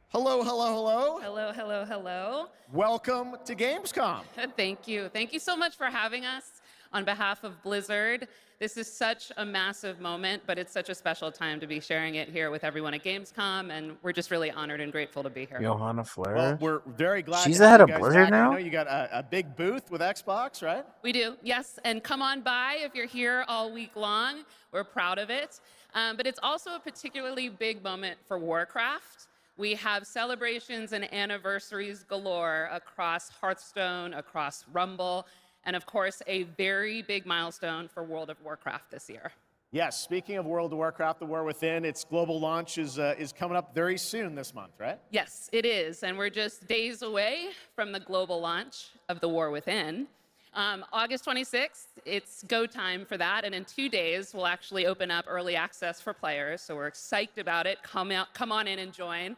Hello, hello, hello. Hello, hello, hello. Welcome to Gamescom. Thank you. Thank you so much for having us on behalf of Blizzard. This is such a massive moment, but it's such a special time to be sharing it here with everyone at Gamescom, and we're just really honored and grateful to be here. Johanna Flair. Well, we're very glad She's to have the head you of guys Blizzard back. now? I know you got a big booth with Xbox, right? We do, yes. And come on by if you're here all week long. We're proud of it. But it's also a particularly big moment for Warcraft. We have celebrations and anniversaries galore across Hearthstone, across Rumble, and of course, a very big milestone for World of Warcraft this year. Yes, speaking of World of Warcraft, The War Within, its global launch is coming up very soon this month, right? Yes, it is, and we're just days away from the global launch of The War Within. August 26th, it's go time for that, and in 2 days, we'll actually open up early access for players, so we're psyched about it. Come on in and join.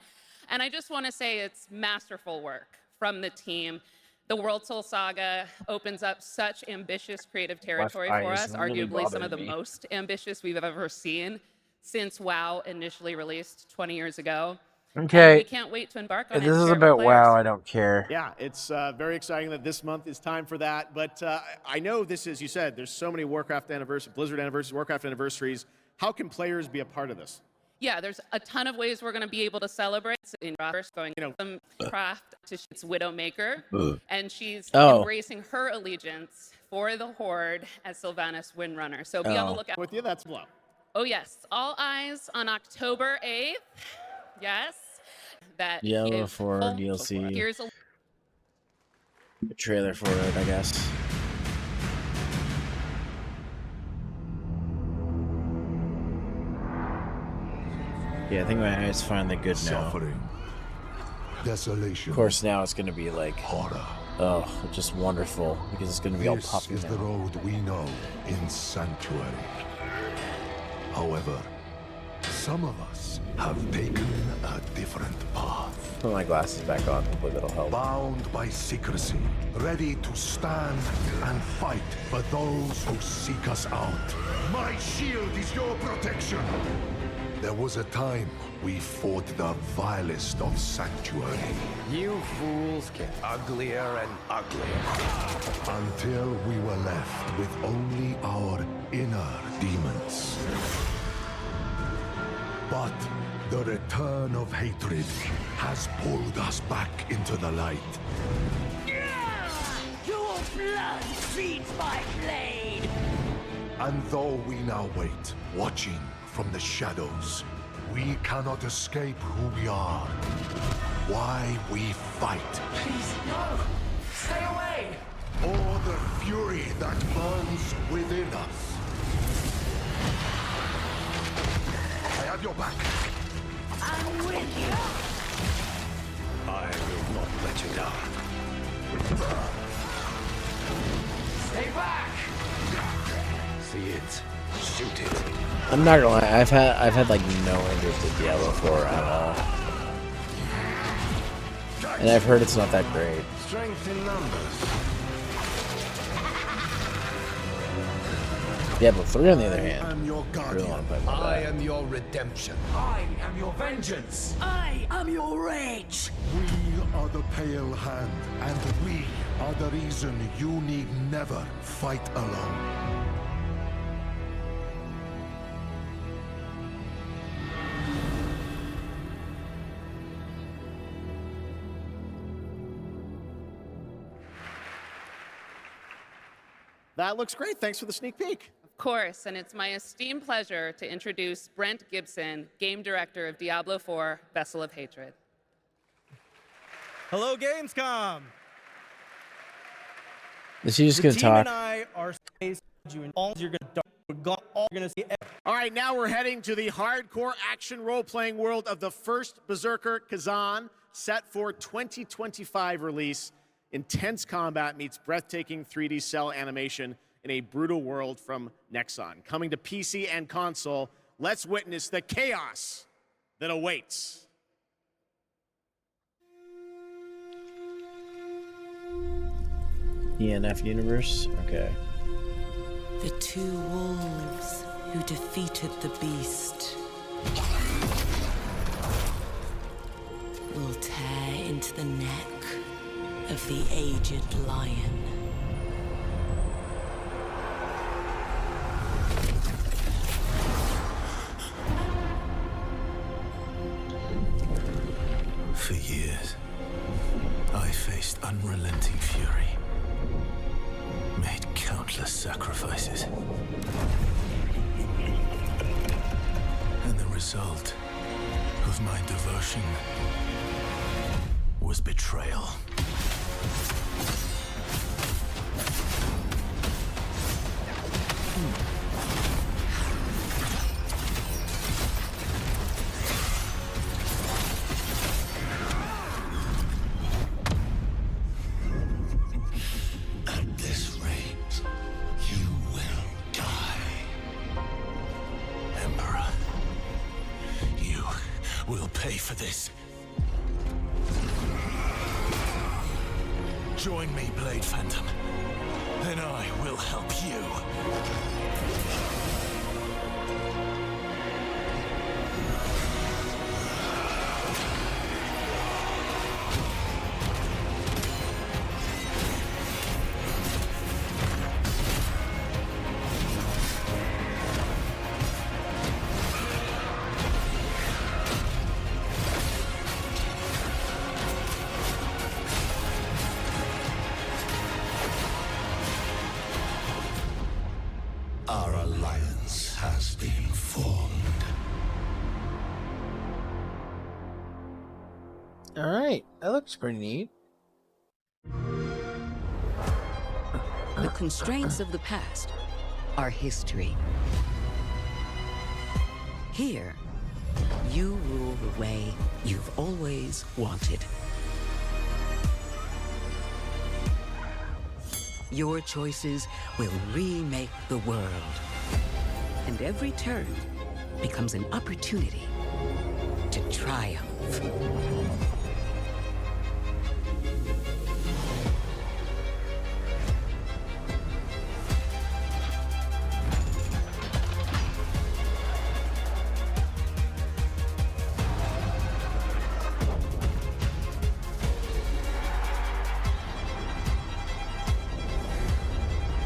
And I just want to say it's masterful work from the team. The World Soul Saga opens up such ambitious creative territory for us, arguably some of the most ambitious we've ever seen since WoW initially released 20 years ago. Okay. And we can't wait to embark on it. If this is about WoW, I don't care. Yeah, it's very exciting that this month is time for that. But I know this is, you said, there's so many Warcraft anniversaries, Blizzard anniversaries, Warcraft anniversaries. How can players be a part of this? Yeah, there's a ton of ways we're going to be able to celebrate. In going from craft to its Widowmaker, and she's embracing her allegiance for the Horde as Sylvanas Windrunner. So be on the lookout. With you, that's below. Oh yes, all eyes on October 8th. Yes, that Yellow for DLC. Here's a trailer for it, I guess. Yeah, I think my eyes finally good now. Suffering. Desolation. Of course, now it's going to be like horror. Oh, just wonderful because it's going to be all poppy. This is the road we know in Sanctuary. However, some of us have taken a different path. Put my glasses back on. Hopefully that'll help. Bound by secrecy, ready to stand and fight for those who seek us out. My shield is your protection. There was a time we fought the vilest of Sanctuary. You fools get uglier and uglier. Until we were left with only our inner demons. But the return of hatred has pulled us back into the light. Your blood feeds my blade! And though we now wait, watching from the shadows, we cannot escape who we are. Why we fight. Please, no! Stay away! Or the fury that burns within us. I have your back. I'm with you! I will not let you down. Stay back! See it. Shoot it. I'm not gonna lie, I've had like no interest in Diablo 4 at all. And I've heard it's not that great. Strength in numbers. Diablo 3 on the other hand. I am your guardian. I am your redemption. I am your vengeance. I am your rage. We are the Pale Hand, and we are the reason you need never fight alone. That looks great. Thanks for the sneak peek. Of course, and it's my esteemed pleasure to introduce Brent Gibson, Game Director of Diablo 4, Vessel of Hatred. Hello, Gamescom! Is he just gonna team talk? and I are you and all you're gonna see. All right, now we're heading to the hardcore action role-playing world of the first Berserker, Kazan, set for 2025 release. Intense combat meets breathtaking 3D cell animation in a brutal world from Nexon. Coming to PC and console, let's witness the chaos that awaits. ENF universe? Okay. The two wolves who defeated the beast will tear into the neck of the aged lion. For years, I faced unrelenting fury, made countless sacrifices. result of my devotion was betrayal. At this rate, you will die. Emperor, you will pay for this. Join me, Blade Phantom, and I will help you. Our alliance has been formed. All right, that looks pretty neat. The constraints of the past are history. Here, you rule the way you've always wanted. Your choices will remake the world. And every turn becomes an opportunity to triumph.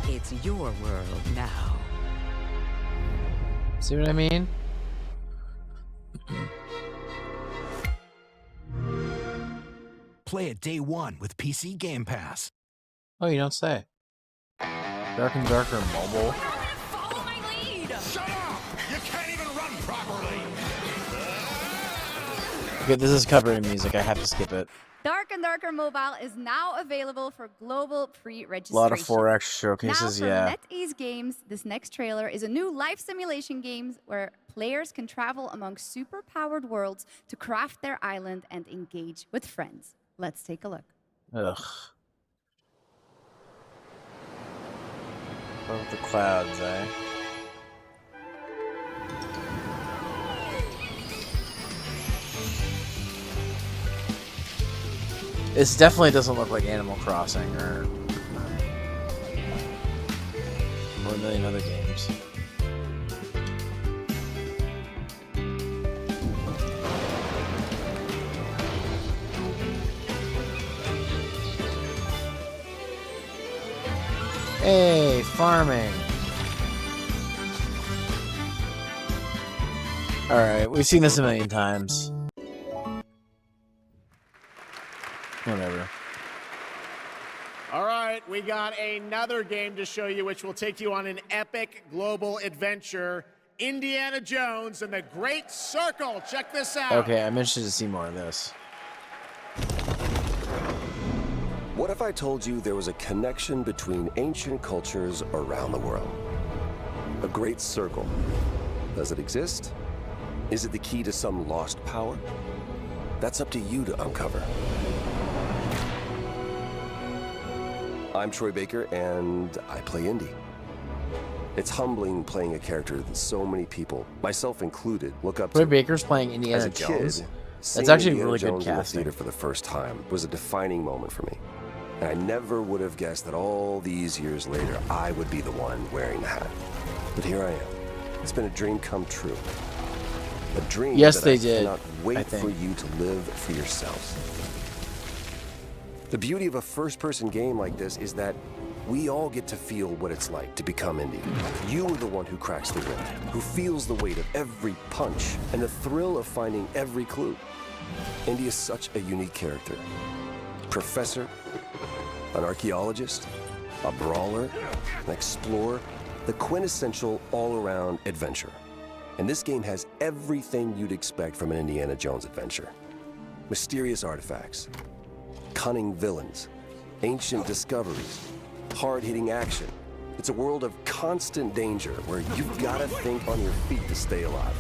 It's your world now. See what I mean? Play it day one with PC Game Pass. Oh, you don't say. Dark and Darker mobile. Follow my lead! Shut up! You can't even run properly! Okay, this is covering music. I have to skip it. Dark and Darker Mobile is now available for global A pre-registration. lot of 4X showcases, now, yeah. from NetEase Games, this next trailer is a new life simulation game where players can travel among super-powered worlds to craft their island and engage with friends. Let's take a look. Ugh. What with the clouds, eh? This definitely doesn't look like Animal Crossing or a million other games. Hey, farming. Alright, we've seen this a million times. Whatever. All right, we got another game to show you, which will take you on an epic global adventure. Indiana Jones and the Great Circle. Check this out. Okay, I'm interested to see more of this. What if I told you there was a connection between ancient cultures around the world? A great circle. Does it exist? Is it the key to some lost power? That's up to you to uncover. I'm Troy Baker, and I play Indy. It's humbling playing a character that so many people, myself included, look up to. Troy Baker's playing Indiana As a Jones. kid, That's actually seeing really Indiana good Jones in the casting. theater for the first time was a defining moment for me. And I never would have guessed that all these years later, I would be the one wearing the hat. But here I am. It's been a dream come true. A dream Yes, that they I did, cannot wait I think. for you to live for yourselves. The beauty of a first-person game like this is that we all get to feel what it's like to become Indy. You are the one who cracks the whip, who feels the weight of every punch and the thrill of finding every clue. Indy is such a unique character. Professor, an archaeologist, a brawler, an explorer, the quintessential all-around adventurer. And this game has everything you'd expect from an Indiana Jones adventure. Mysterious artifacts, cunning villains, ancient discoveries, hard-hitting action. It's a world of constant danger where you've got to think on your feet to stay alive.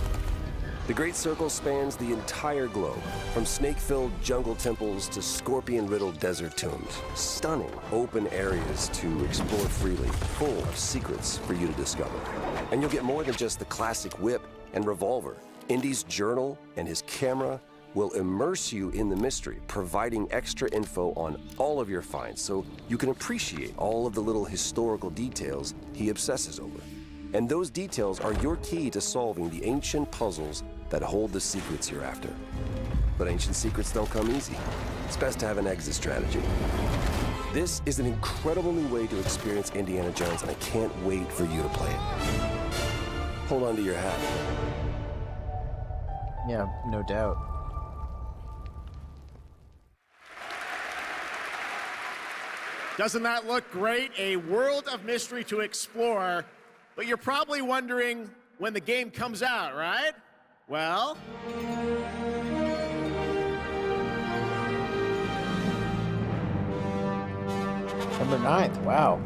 The Great Circle spans the entire globe, from snake-filled jungle temples to scorpion-riddled desert tombs. Stunning open areas to explore freely, full of secrets for you to discover. And you'll get more than just the classic whip and revolver. Indy's journal and his camera will immerse you in the mystery, providing extra info on all of your finds so you can appreciate all of the little historical details he obsesses over. And those details are your key to solving the ancient puzzles that hold the secrets you're after. But ancient secrets don't come easy. It's best to have an exit strategy. This is an incredible new way to experience Indiana Jones, and I can't wait for you to play it. Hold on to your hat. Yeah, no doubt. Doesn't that look great? A world of mystery to explore. But you're probably wondering when the game comes out, right? Well, September 9th, wow.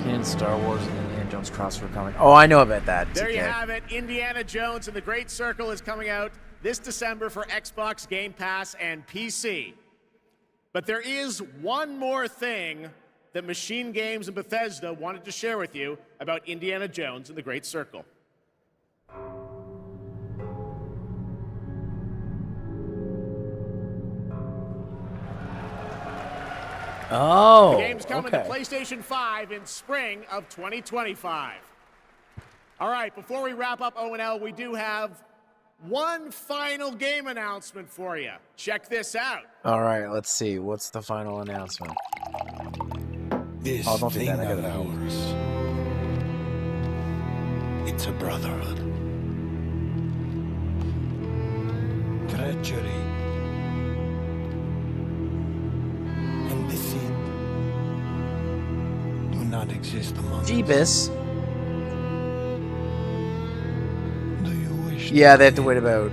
Canon Star Wars and Indiana Jones crossover coming. Oh, I know about that. there you have it. Indiana Jones and the Great Circle is coming out this December for Xbox, Game Pass, and PC. But there is one more thing that Machine Games and Bethesda wanted to share with you about Indiana Jones and the Great Circle. Oh, the game's coming okay. to PlayStation 5 in spring of 2025. All right, before we wrap up O&L, we do have one final game announcement for you. Check this out. All right, let's see. What's the final announcement? This don't do thing that. I of gotta move. ours, it's a brotherhood. Treachery and deceit do not exist among us. Jeebus. Do you wish Yeah, they have to wait about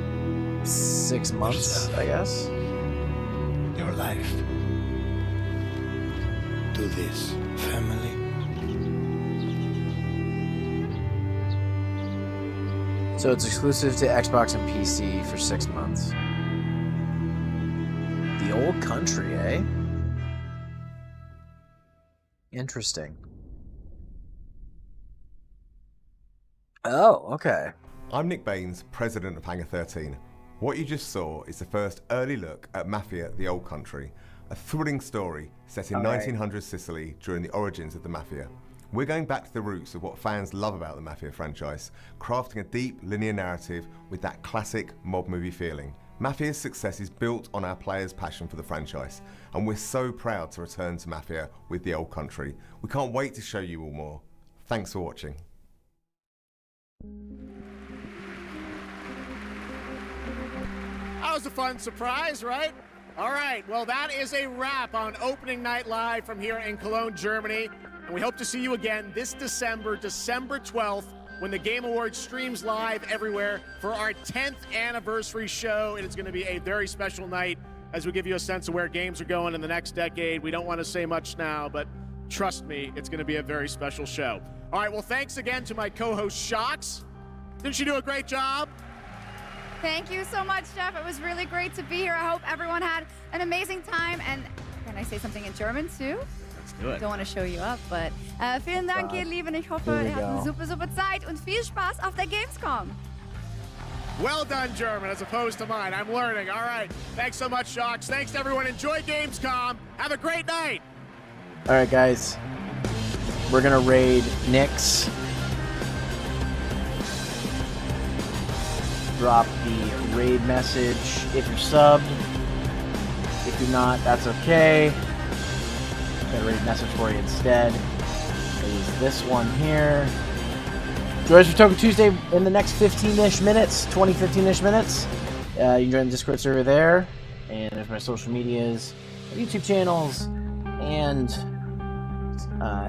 6 months, I guess. your life to this family? So it's exclusive to Xbox and PC for 6 months. The old country, eh? Interesting. Oh, okay. I'm Nick Baines, president of Hangar 13. What you just saw is the first early look at Mafia: The Old Country, a thrilling story set in 1900 Sicily during the origins of the Mafia. We're going back to the roots of what fans love about the Mafia franchise, crafting a deep linear narrative with that classic mob movie feeling. Mafia's success is built on our players' passion for the franchise, and we're so proud to return to Mafia with The Old Country. We can't wait to show you all more. Thanks for watching. That was a fun surprise, right? All right, well, that is a wrap on Opening Night Live from here in Cologne, Germany. And we hope to see you again this December, December 12th, when the Game Awards streams live everywhere for our 10th anniversary show. It is going to be a very special night as we give you a sense of where games are going in the next decade. We don't want to say much now, but trust me, it's going to be a very special show. All right, well, thanks again to my co-host, Shocks. Didn't she do a great job? Thank you so much, Jeff. It was really great to be here. I hope everyone had an amazing time. And can I say something in German too? Let's do it. Don't want to show you up, but vielen Dank, ihr Lieben. Ich hoffe, Here we ihr hattet eine go. super, super Zeit und viel Spaß auf der Gamescom. Well done, German, as opposed to mine. I'm learning. All right. Thanks so much, Shocks. Thanks to everyone. Enjoy Gamescom. Have a great night. All right, guys. We're going to raid Nick's. Drop the raid message if you're subbed. If you're not, that's okay. Got a raid message for you instead. It is this one here. Join us for Token Tuesday in the next 15-ish minutes, 15-ish minutes. You can join the Discord server there. And there's my social medias, my YouTube channels, and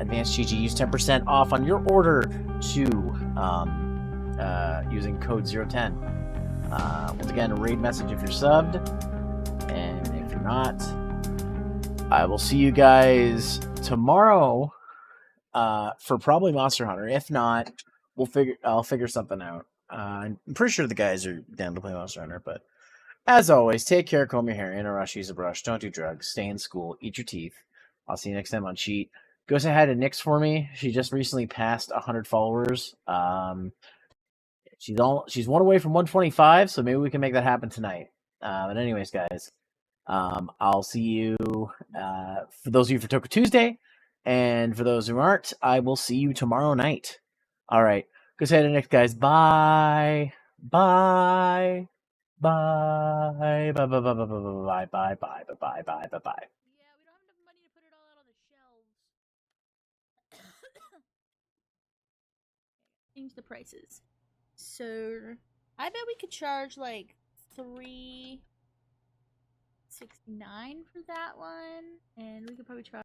Advanced GG. Use 10% off on your order to using code 010. Once again, a raid message if you're subbed, and if you're not, I will see you guys tomorrow for probably Monster Hunter. If not, I'll figure something out. I'm pretty sure the guys are down to play Monster Hunter, but as always, take care, comb your hair, in a rush, use a brush, don't do drugs, stay in school, eat your teeth. I'll see you next time on Cheat. Go say hi to Nyx for me. She just recently passed 100 followers. She's one away from 125, so maybe we can make that happen tonight. But anyways, guys, I'll see you for those of you for Toku Tuesday, and for those who aren't, I will see you tomorrow night. All right, go say hi to Nyx, guys. Bye. Bye. Bye. Bye. Bye. Bye. Bye. Bye. Bye. Bye. Bye. Bye. Bye. Bye. Bye. Change the prices. So I bet we could charge like $3.69 for that one, and we could probably charge